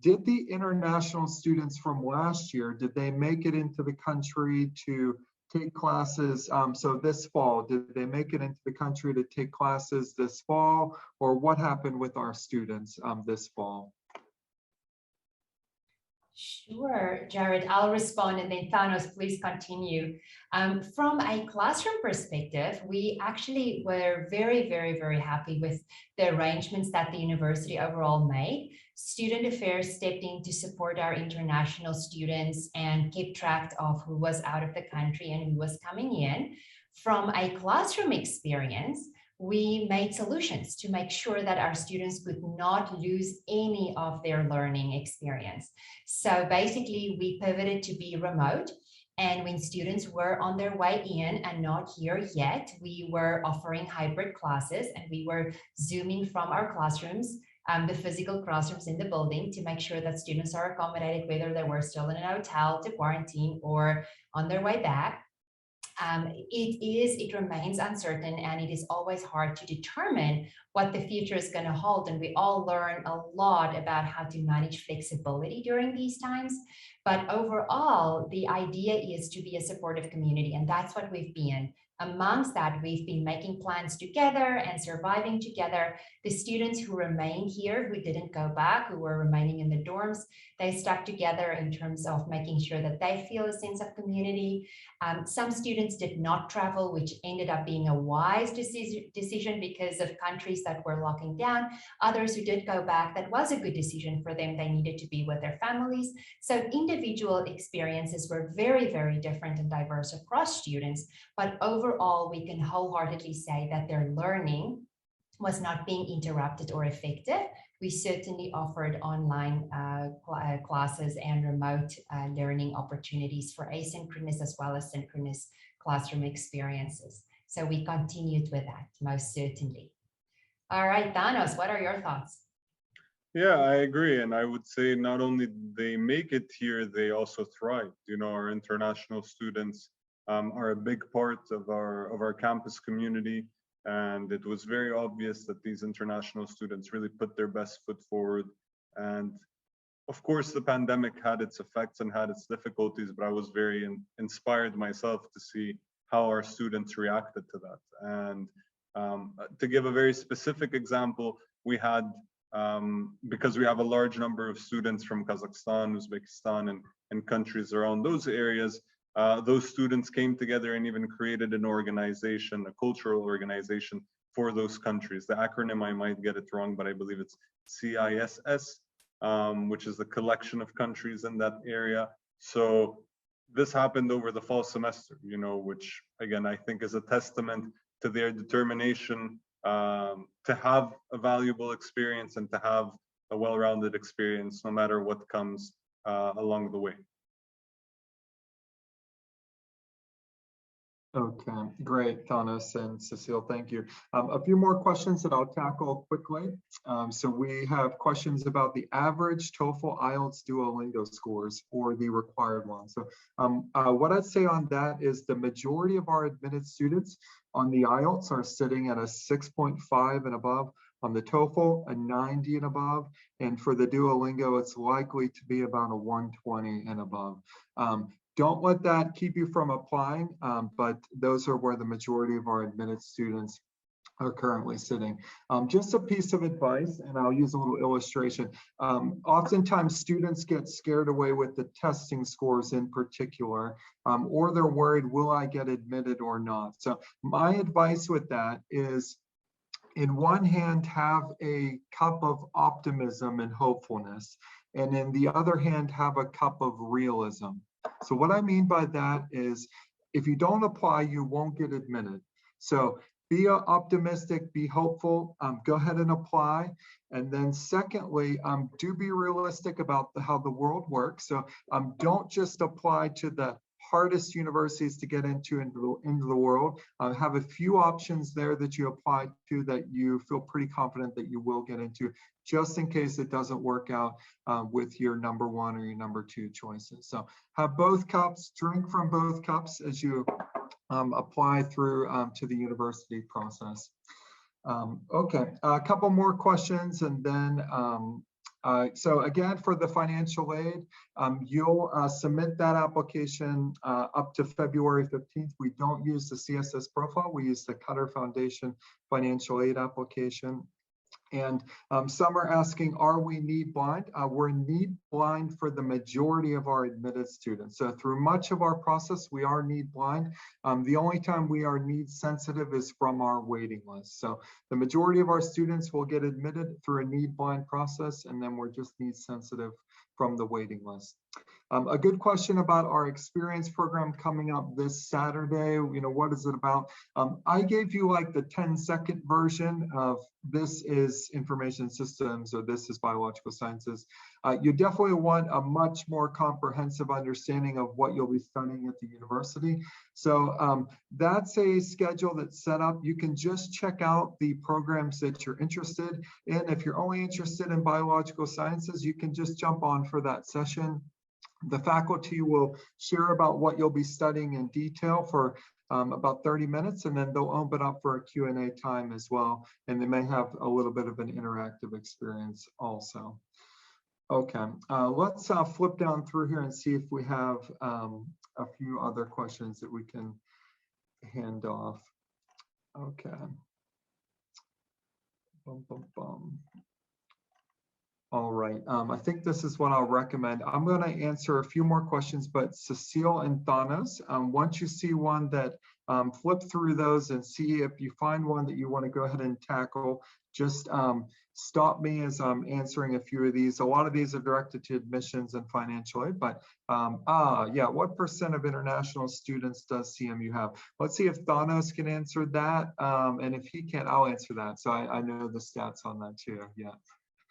did the international students from last year, did they make it into the country to take classes? So this fall, did they make it into the country to take classes this fall, or what happened with our students this fall? Sure, Jared, I'll respond, and then Thanos, please continue. From a classroom perspective, we actually were very, very, very happy with the arrangements that the university overall made. Student Affairs stepped in to support our international students and keep track of who was out of the country and who was coming in. From a classroom experience, we made solutions to make sure that our students could not lose any of their learning experience. So basically, we pivoted to be remote. And when students were on their way in and not here yet, we were offering hybrid classes, and we were Zooming from our classrooms, the physical classrooms in the building, to make sure that students are accommodated, whether they were still in an hotel to quarantine or on their way back. It remains uncertain, and it is always hard to determine what the future is going to hold. And we all learn a lot about how to manage flexibility during these times. But overall, the idea is to be a supportive community, and that's what we've been. Amongst that, we've been making plans together and surviving together. The students who remained here, who didn't go back, who were remaining in the dorms, they stuck together in terms of making sure that they feel a sense of community. Some students did not travel, which ended up being a wise decision because of countries that were locking down. Others who did go back, that was a good decision for them. They needed to be with their families. So individual experiences were very, very different and diverse across students. But overall, we can wholeheartedly say that their learning was not being interrupted or affected. We certainly offered online classes and remote learning opportunities for asynchronous as well as synchronous classroom experiences. So we continued with that, most certainly. All right, Thanos, what are your thoughts? Yeah, I agree. And I would say not only did they make it here, they also thrive. You know, our international students are a big part of our campus community. And it was very obvious that these international students really put their best foot forward. And of course, the pandemic had its effects and had its difficulties, but I was very inspired myself to see how our students reacted to that. And to give a very specific example, we had, because we have a large number of students from Kazakhstan, Uzbekistan, and countries around those areas, those students came together and even created an organization, a cultural organization for those countries. The acronym, I might get it wrong, but I believe it's CISS, which is the collection of countries in that area. So this happened over the fall semester, you know, which again, I think is a testament to their determination to have a valuable experience and to have a well-rounded experience, no matter what comes along the way. Okay, great, Thanos and Cecile, thank you. A few more questions that I'll tackle quickly. So we have questions about the average TOEFL, IELTS, Duolingo scores, or the required one. So what I'd say on that is the majority of our admitted students on the IELTS are sitting at a 6.5 and above, on the TOEFL, a 90 and above, and for the Duolingo, it's likely to be about a 120 and above. Don't let that keep you from applying, but those are where the majority of our admitted students are currently sitting. Just a piece of advice, and I'll use a little illustration. Oftentimes students get scared away with the testing scores in particular, or they're worried, will I get admitted or not? So my advice with that is, in one hand, have a cup of optimism and hopefulness, and in the other hand, have a cup of realism. So what I mean by that is, if you don't apply, you won't get admitted. So be optimistic, be hopeful, go ahead and apply. And then secondly, do be realistic about how the world works. So don't just apply to the hardest universities to get into the world. Have a few options there that you apply to that you feel pretty confident that you will get into, just in case it doesn't work out with your number one or your number two choices. So have both cups, drink from both cups as you apply through to the university process. Okay, a couple more questions, and then so again, for the financial aid, you'll submit that application up to February 15th. We don't use the CSS profile, we use the Qatar Foundation financial aid application. And some are asking, are we need blind? We're need blind for the majority of our admitted students. So through much of our process, we are need blind. The only time we are need sensitive is from our waiting list. So the majority of our students will get admitted through a need blind process, and then we're just need sensitive from the waiting list. A good question about our experience program coming up this Saturday. You know, what is it about? I gave you like the 10-second version of this is information systems or this is biological sciences. You definitely want a much more comprehensive understanding of what you'll be studying at the university. So that's a schedule that's set up. You can just check out the programs that you're interested in. If you're only interested in biological sciences, you can just jump on for that session. The faculty will share about what you'll be studying in detail for about 30 minutes, and then they'll open up for a Q&A time as well. And they may have a little bit of an interactive experience also. Okay, let's flip down through here and see if we have a few other questions that we can hand off. Okay. Bum, bum, bum. All right, I think this is what I'll recommend. I'm going to answer a few more questions, but Cecile and Thanos, once you see one that flip through those and see if you find one that you want to go ahead and tackle, just stop me as I'm answering a few of these. A lot of these are directed to admissions and financial aid, but yeah, what % of international students does CMU have? Let's see if Thanos can answer that, and if he can't, I'll answer that. So I know the stats on that too, yeah.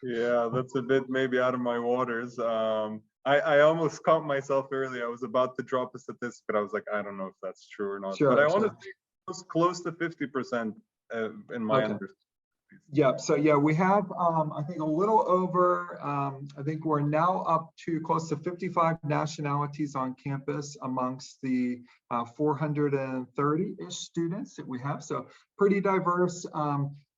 Yeah, that's a bit maybe out of my waters. I almost caught myself earlier. I was about to drop a statistic, but I was like, I don't know if that's true or not. Sure, but I sure. want to say it was close to 50% in my understanding. please. Yeah, so yeah, we have, I think a little over, I think we're now up to close to 55 nationalities on campus amongst the 430-ish students that we have. So pretty diverse.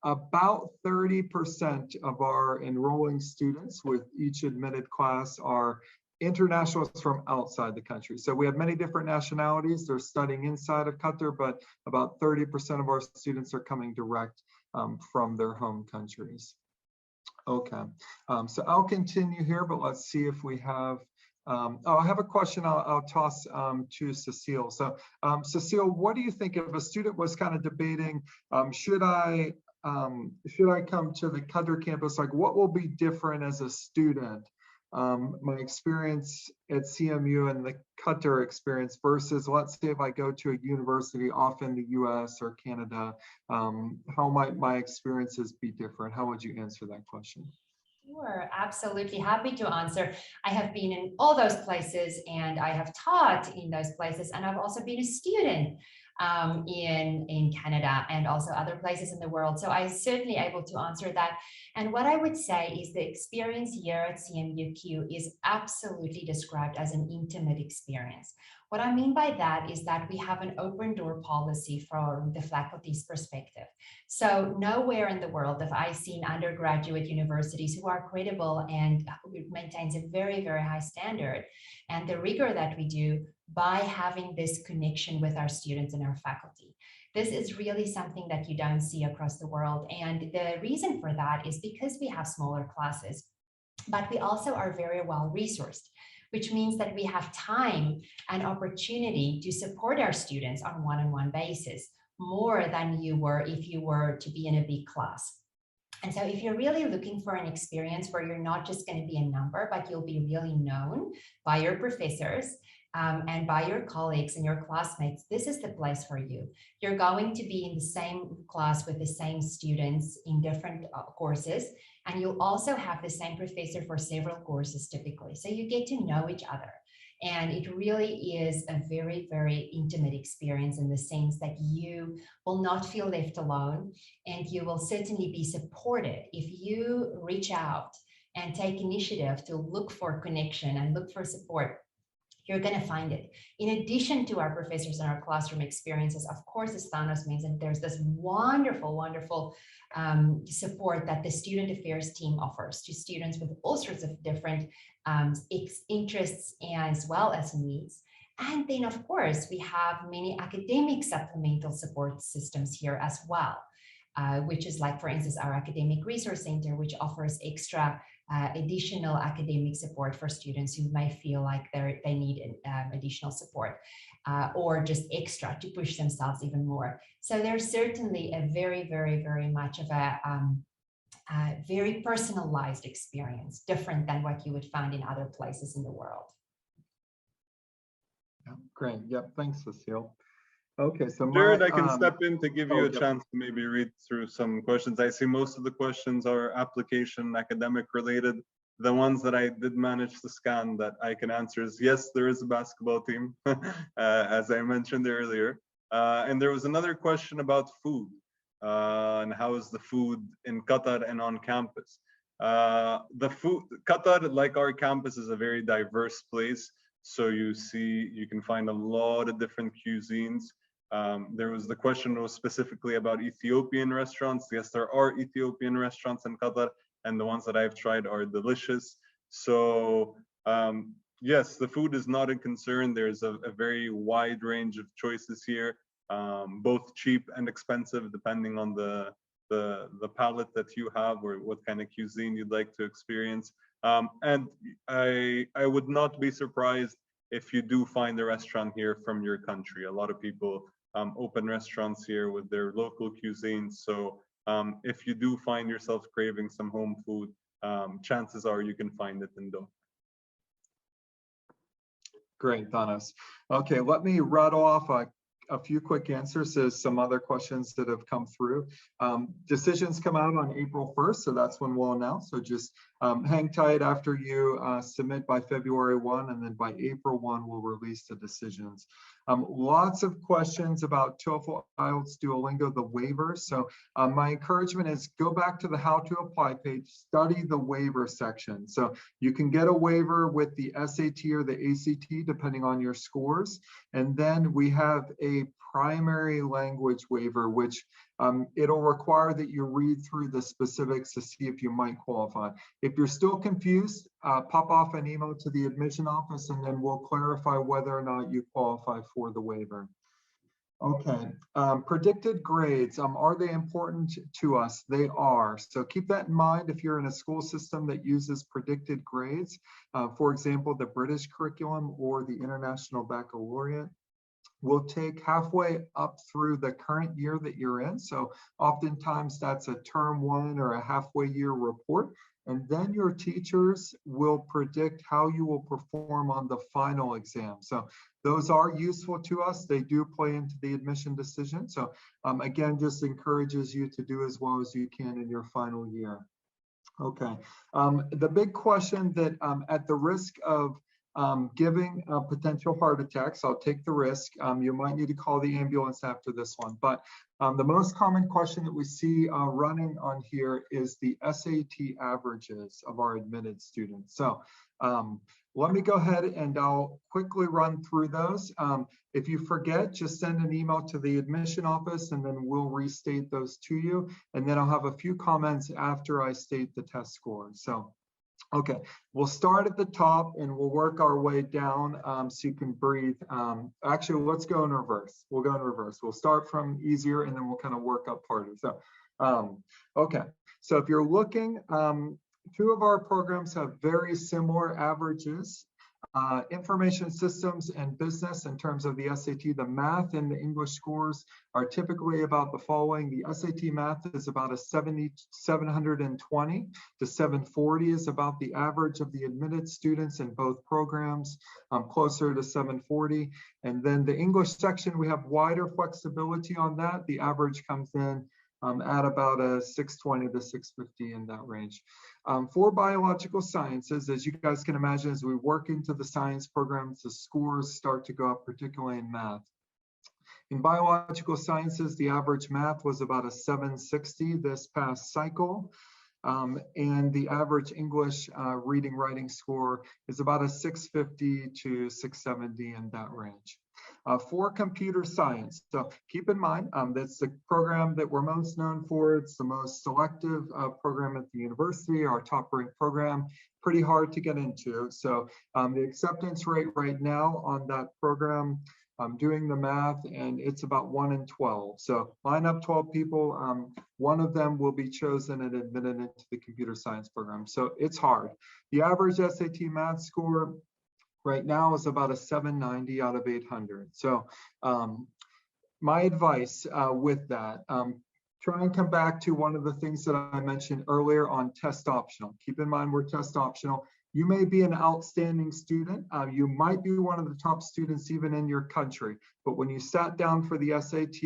About 30% of our enrolling students with each admitted class are internationals from outside the country. So we have many different nationalities. They're studying inside of Qatar, but about 30% of our students are coming direct from their home countries. Okay, so I'll continue here, but let's see if we have, oh, I have a question I'll toss to Cecile. So Cecile, what do you think if a student was kind of debating, should I come to the Qatar campus? Like, what will be different as a student? My experience at CMU and the Qatar experience versus, let's say, if I go to a university off in the US or Canada, how might my experiences be different? How would you answer that question? Sure, absolutely happy to answer. I have been in all those places and I have taught in those places, and I've also been a student in Canada and also other places in the world. So I'm certainly able to answer that. And what I would say is the experience here at CMUQ is absolutely described as an intimate experience. What I mean by that is that we have an open door policy from the faculty's perspective. So nowhere in the world have I seen undergraduate universities who are credible and maintains a very, very high standard and the rigor that we do by having this connection with our students and our faculty. This is really something that you don't see across the world. And the reason for that is because we have smaller classes, but we also are very well resourced, which means that we have time and opportunity to support our students on one-on-one basis, more than you were if you were to be in a big class. And so if you're really looking for an experience where you're not just going to be a number, but you'll be really known by your professors and by your colleagues and your classmates, this is the place for you. You're going to be in the same class with the same students in different courses, and you'll also have the same professor for several courses typically. So you get to know each other. And it really is a very, very intimate experience in the sense that you will not feel left alone, and you will certainly be supported if you reach out and take initiative to look for connection and look for support. You're going to find it. In addition to our professors and our classroom experiences, of course, as Thanos mentioned, there's this wonderful, wonderful support that the student affairs team offers to students with all sorts of different interests as well as needs. And then, of course, we have many academic supplemental support systems here as well, which is like, for instance, our Academic Resource Center, which offers extra additional academic support for students who may feel like they need additional support or just extra to push themselves even more. So there's certainly a very, very, very much of a very personalized experience, different than what you would find in other places in the world. Yeah, great. Yep. Thanks, Cecile. Okay, so Jared, I can step in to give you a yep. chance to maybe read through some questions. I see most of the questions are application, academic related. The ones that I did manage to scan that I can answer is yes, there is a basketball team, as I mentioned earlier. And there was another question about food and how is the food in Qatar and on campus. The food, Qatar, like our campus, is a very diverse place. So you can find a lot of different cuisines. There was the question was specifically about Ethiopian restaurants. Yes, there are Ethiopian restaurants in Qatar, and the ones that I've tried are delicious. So yes, the food is not a concern. There's a very wide range of choices here, both cheap and expensive, depending on the palate that you have or what kind of cuisine you'd like to experience. And I would not be surprised if you do find a restaurant here from your country. A lot of people open restaurants here with their local cuisine. So if you do find yourself craving some home food, chances are you can find it in Doha. Great, Thanos. Okay, let me rattle off a few quick answers to some other questions that have come through. Decisions come out on April 1st, so that's when we'll announce. So just hang tight after you submit by February 1, and then by April 1, we'll release the decisions. Lots of questions about TOEFL, IELTS, Duolingo, the waivers. So my encouragement is go back to the how to apply page, study the waiver section. So you can get a waiver with the SAT or the ACT, depending on your scores. And then we have a primary language waiver, which it'll require that you read through the specifics to see if you might qualify. If you're still confused, pop off an email to the admission office and then we'll clarify whether or not you qualify for the waiver. Okay, predicted grades, are they important to us? They are. So keep that in mind if you're in a school system that uses predicted grades. For example, the British curriculum or the International Baccalaureate will take halfway up through the current year that you're in. So oftentimes that's a term one or a halfway year report. And then your teachers will predict how you will perform on the final exam. So those are useful to us. They do play into the admission decision. So again, just encourages you to do as well as you can in your final year. Okay, the big question that at the risk of giving potential heart attacks, I'll take the risk. You might need to call the ambulance after this one. But the most common question that we see running on here is the SAT averages of our admitted students. So let me go ahead and I'll quickly run through those. If you forget, just send an email to the admission office and then we'll restate those to you. And then I'll have a few comments after I state the test score. So okay, we'll start at the top and we'll work our way down so you can breathe. Actually, let's go in reverse. We'll go in reverse. We'll start from easier and then we'll kind of work up harder. So, okay, so if you're looking, two of our programs have very similar averages. Information systems and business in terms of the SAT, the math and the English scores are typically about the following. The SAT math is about a 720 to 740 is about the average of the admitted students in both programs, closer to 740. And then the English section, we have wider flexibility on that. The average comes in at about a 620 to 650 in that range. For biological sciences, as you guys can imagine, as we work into the science programs, the scores start to go up, particularly in math. In biological sciences, the average math was about a 760 this past cycle. And the average English reading writing score is about a 650 to 670 in that range. For computer science, so keep in mind that's the program that we're most known for. It's the most selective program at the university, our top ranked program, pretty hard to get into. So the acceptance rate right now on that program, I'm doing the math and it's about 1 in 12. So line up 12 people, one of them will be chosen and admitted into the computer science program. So it's hard. The average SAT math score right now is about a 790 out of 800. So my advice with that, try and come back to one of the things that I mentioned earlier on test optional. Keep in mind we're test optional. You may be an outstanding student. You might be one of the top students even in your country. But when you sat down for the SAT,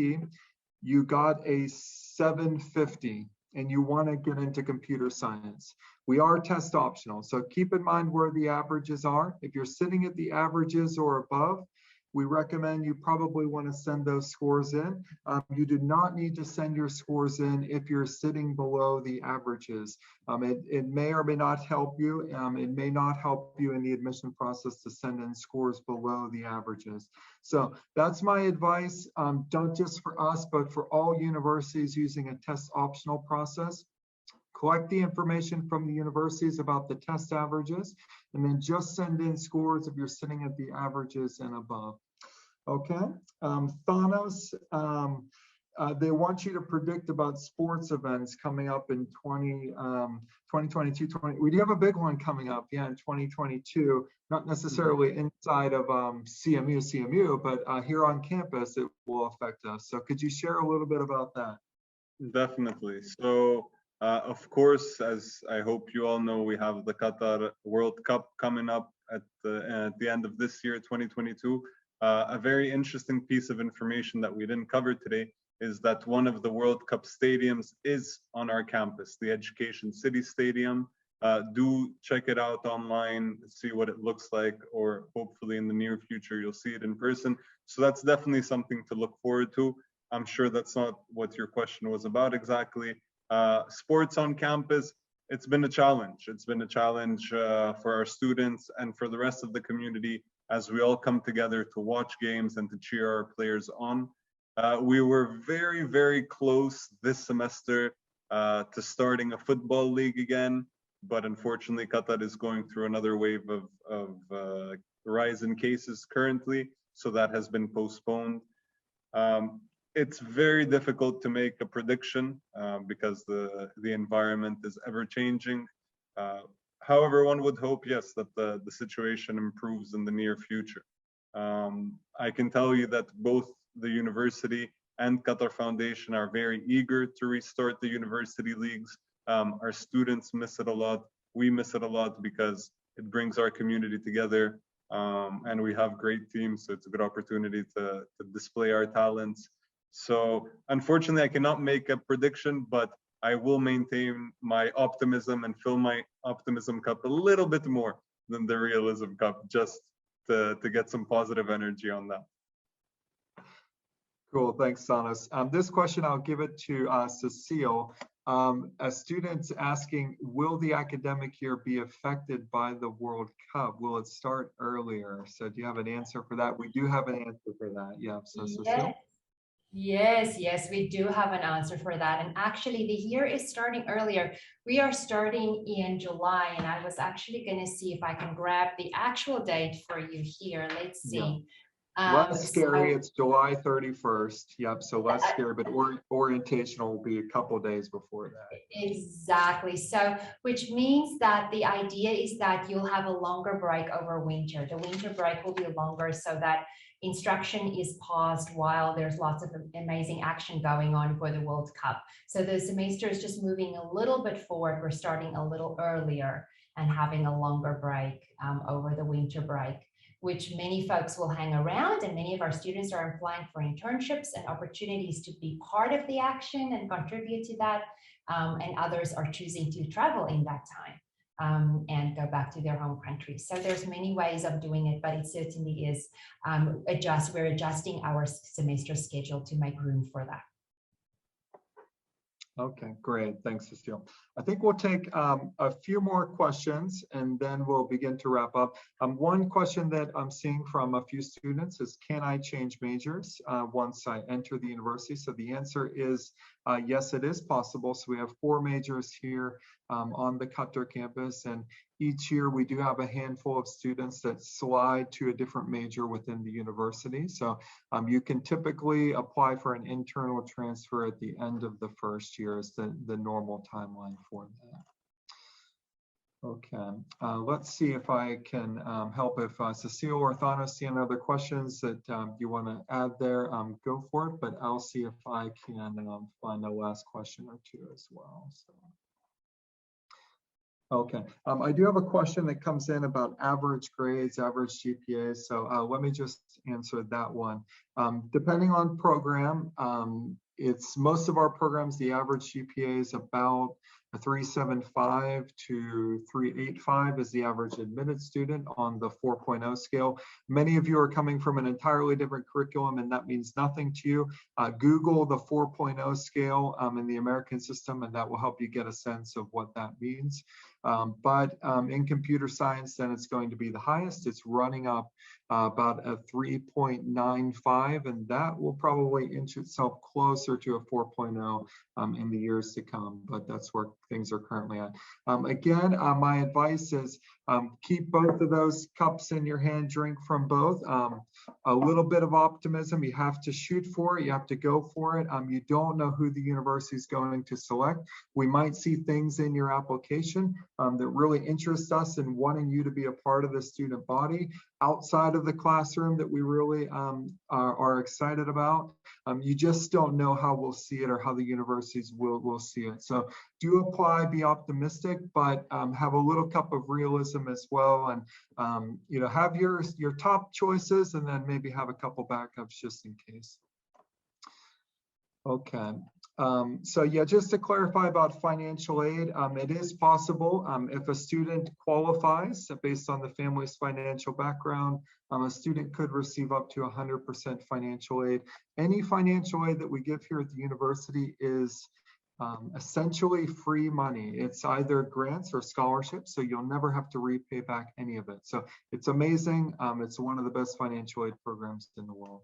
you got a 750 and you want to get into computer science. We are test optional. So keep in mind where the averages are. If you're sitting at the averages or above, we recommend you probably want to send those scores in. You do not need to send your scores in if you're sitting below the averages. It may or may not help you. It may not help you in the admission process to send in scores below the averages. So that's my advice, not just for us, but for all universities using a test optional process. Collect the information from the universities about the test averages, and then just send in scores if you're sitting at the averages and above. Okay, Thanos, they want you to predict about sports events coming up in 2022. We do have a big one coming up, yeah, in 2022, not necessarily inside of CMU, but here on campus, it will affect us. So could you share a little bit about that? Definitely. So, of course, as I hope you all know, we have the Qatar World Cup coming up at the end of this year, 2022. A very interesting piece of information that we didn't cover today is that one of the World Cup stadiums is on our campus, the Education City Stadium. Do check it out online, see what it looks like, or hopefully in the near future, you'll see it in person. So that's definitely something to look forward to. I'm sure that's not what your question was about exactly. Sports on campus, it's been a challenge. It's been a challenge for our students and for the rest of the community as we all come together to watch games and to cheer our players on. We were very, very close this semester to starting a football league again, but unfortunately Qatar is going through another wave of rise in cases currently, so that has been postponed. It's very difficult to make a prediction because the environment is ever changing. However, one would hope, yes, that the situation improves in the near future. I can tell you that both the university and Qatar Foundation are very eager to restart the university leagues. Our students miss it a lot. We miss it a lot because it brings our community together, and we have great teams, so it's a good opportunity to display our talents. So unfortunately, I cannot make a prediction, but I will maintain my optimism and fill my optimism cup a little bit more than the realism cup, just to get some positive energy on that. Cool, thanks, Sanas. This question, I'll give it to Cecile. A student's asking, will the academic year be affected by the World Cup? Will it start earlier? So do you have an answer for that? We do have an answer for that. Yeah, so Cecile? Yes, we do have an answer for that. And actually, the year is starting earlier. We are starting in July, and I was actually going to see if I can grab the actual date for you here. Let's see. Yeah. Less scary, it's July 31st. Yep, so less scary, but orientational will be a couple of days before that. Exactly. So, which means that the idea is that you'll have a longer break over winter. The winter break will be longer so that instruction is paused while there's lots of amazing action going on for the World Cup. So the semester is just moving a little bit forward. We're starting a little earlier and having a longer break over the winter break, which many folks will hang around, and many of our students are applying for internships and opportunities to be part of the action and contribute to that, and others are choosing to travel in that time and go back to their home country. So there's many ways of doing it, but it certainly is we're adjusting our semester schedule to make room for that. Okay, great. Thanks, Cecile. I think we'll take a few more questions and then we'll begin to wrap up. One question that I'm seeing from a few students is, can I change majors once I enter the university? So the answer is yes, it is possible. So we have 4 majors here on the Qatar campus, and each year we do have a handful of students that slide to a different major within the university. So you can typically apply for an internal transfer at the end of the first year is the normal timeline for that. Okay, let's see if I can help. If Cecile or Thanos see any other questions that you want to add there, go for it, but I'll see if I can find a last question or two as well. So. Okay, I do have a question that comes in about average grades, average GPAs. So let me just answer that one. Depending on program, it's most of our programs, the average GPA is about a 3.75 to 3.85 is the average admitted student on the 4.0 scale. Many of you are coming from an entirely different curriculum and that means nothing to you. Google the 4.0 scale in the American system and that will help you get a sense of what that means. But in computer science, then it's going to be the highest. It's running up about a 3.95, and that will probably inch itself closer to a 4.0 in the years to come, but that's where things are currently at. Again, my advice is keep both of those cups in your hand, drink from both. A little bit of optimism, you have to shoot for it, you have to go for it. You don't know who the university is going to select. We might see things in your application that really interest us in wanting you to be a part of the student body outside of the classroom that we really are excited about. You just don't know how we'll see it or how the universities will see it. So do apply, be optimistic, but have a little cup of realism as well. And you know, have your top choices and then maybe have a couple backups just in case. Okay, So yeah, just to clarify about financial aid, it is possible if a student qualifies based on the family's financial background, a student could receive up to 100% financial aid. Any financial aid that we give here at the university is essentially free money. It's either grants or scholarships, so you'll never have to repay back any of it. So it's amazing. It's one of the best financial aid programs in the world.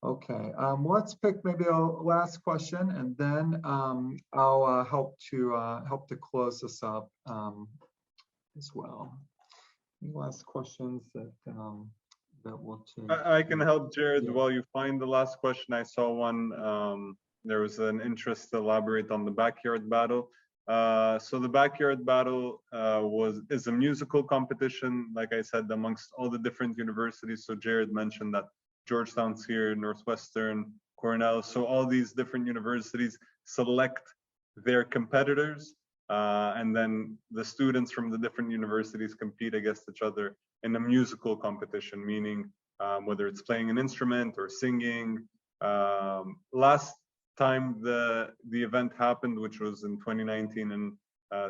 Okay, let's pick maybe a last question, and then I'll help to close this up as well. Any last questions that we'll take? I can help, Jared. Yeah. While you find the last question, I saw one. There was an interest to elaborate on the backyard battle. So the backyard battle is a musical competition, like I said, amongst all the different universities. So Jared mentioned that Georgetown's here, Northwestern, Cornell. So all these different universities select their competitors, and then the students from the different universities compete against each other in a musical competition, meaning whether it's playing an instrument or singing. Last time the event happened, which was in 2019, and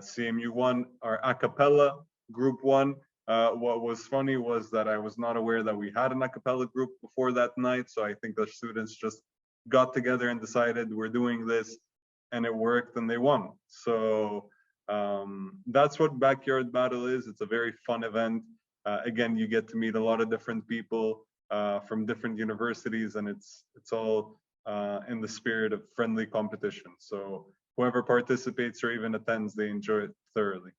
CMU won, our a cappella group won. What was funny was that I was not aware that we had an a cappella group before that night. So I think the students just got together and decided we're doing this, and it worked, and they won. So that's what Backyard Battle is. It's a very fun event. Again, you get to meet a lot of different people from different universities, and it's all in the spirit of friendly competition. So whoever participates or even attends, they enjoy it thoroughly.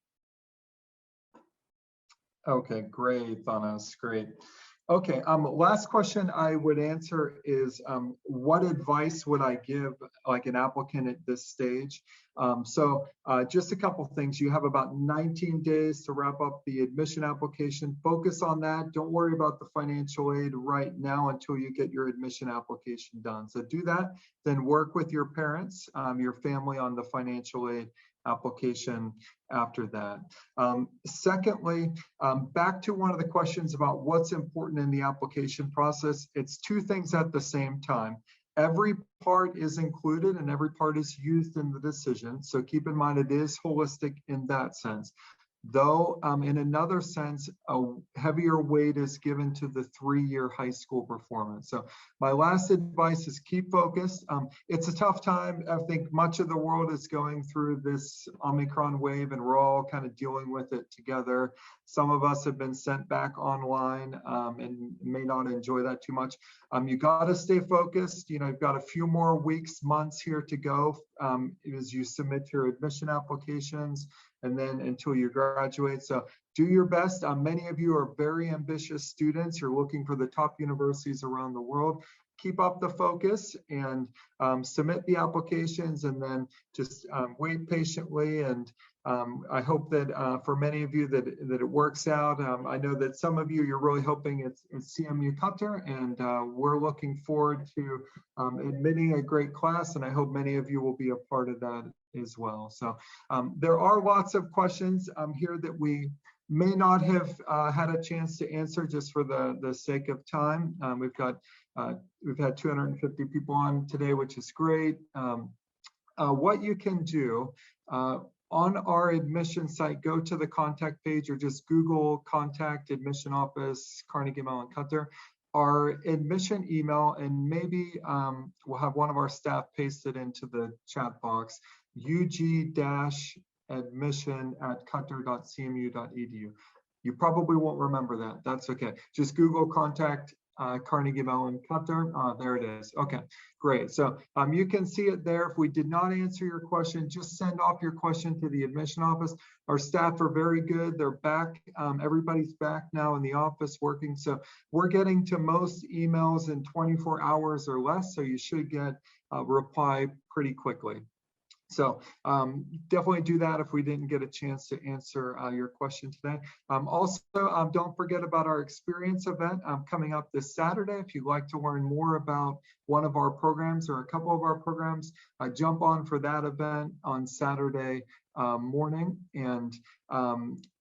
Okay, great, Thanos, great. Okay, last question I would answer is, what advice would I give like an applicant at this stage? Just a couple things. You have about 19 days to wrap up the admission application. Focus on that. Don't worry about the financial aid right now until you get your admission application done. So do that, then work with your parents, your family on the financial aid application after that. Secondly, back to one of the questions about what's important in the application process. It's two things at the same time. Every part is included and every part is used in the decision. So keep in mind it is holistic in that sense. Though in another sense, a heavier weight is given to the 3-year high school performance. So my last advice is keep focused. It's a tough time. I think much of the world is going through this Omicron wave and we're all kind of dealing with it together. Some of us have been sent back online and may not enjoy that too much. You got to stay focused. You know, you've got a few more weeks, months here to go as you submit your admission applications and then until you graduate. So do your best. Many of you are very ambitious students. You're looking for the top universities around the world. Keep up the focus and submit the applications and then just wait patiently. And I hope that for many of you that it works out. I know that some of you, you're really hoping it's CMU Qatar, and we're looking forward to admitting a great class, and I hope many of you will be a part of that as well. So there are lots of questions here that we may not have had a chance to answer just for the sake of time. We've had 250 people on today, which is great. What you can do on our admission site, go to the contact page or just Google contact admission office, Carnegie Mellon Qatar, our admission email, and maybe we'll have one of our staff paste it into the chat box, ug-admission@qatar.cmu.edu. You probably won't remember that. That's okay. Just Google contact Carnegie Mellon Qatar. There it is. Okay, great. So you can see it there. If we did not answer your question, just send off your question to the admission office. Our staff are very good. They're back. Everybody's back now in the office working. So we're getting to most emails in 24 hours or less. So you should get a reply pretty quickly. So definitely do that if we didn't get a chance to answer your question today. Also, don't forget about our experience event coming up this Saturday. If you'd like to learn more about one of our programs or a couple of our programs, jump on for that event on Saturday morning, and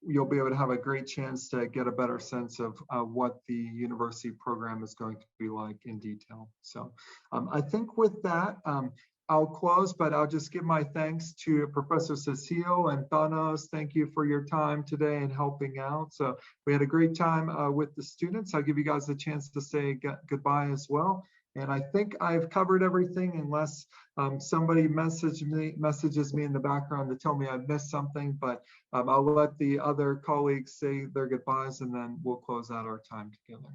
you'll be able to have a great chance to get a better sense of what the university program is going to be like in detail. So I think with that, I'll close, but I'll just give my thanks to Professor Cecile and Thanos. Thank you for your time today and helping out. So we had a great time with the students. I'll give you guys a chance to say goodbye as well. And I think I've covered everything unless somebody messages me in the background to tell me I missed something, but I'll let the other colleagues say their goodbyes and then we'll close out our time together.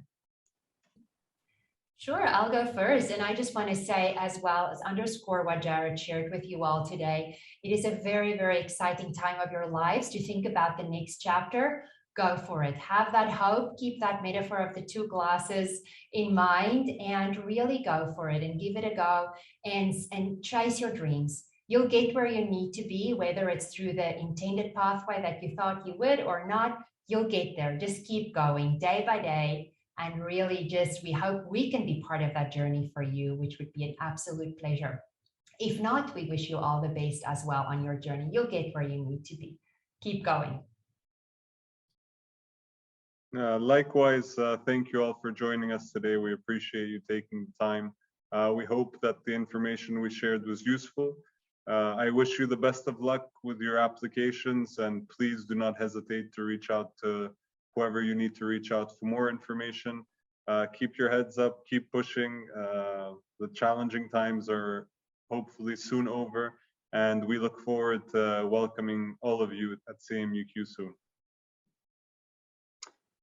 Sure, I'll go first. And I just want to say as well as underscore what Jared shared with you all today. It is a very, very exciting time of your lives to think about the next chapter. Go for it. Have that hope. Keep that metaphor of the two glasses in mind and really go for it and give it a go and chase your dreams. You'll get where you need to be, whether it's through the intended pathway that you thought you would or not. You'll get there. Just keep going day by day. And really just, we hope we can be part of that journey for you, which would be an absolute pleasure. If not, we wish you all the best as well on your journey. You'll get where you need to be. Keep going. Likewise, thank you all for joining us today. We appreciate you taking the time. We hope that the information we shared was useful. I wish you the best of luck with your applications, and please do not hesitate to reach out to whoever you need to reach out for more information. Keep your heads up, keep pushing. The challenging times are hopefully soon over, and we look forward to welcoming all of you at CMUQ soon.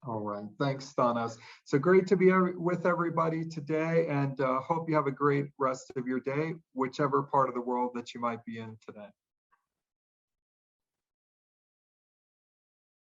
All right, thanks, Thanos. So great to be with everybody today, and hope you have a great rest of your day, whichever part of the world that you might be in today.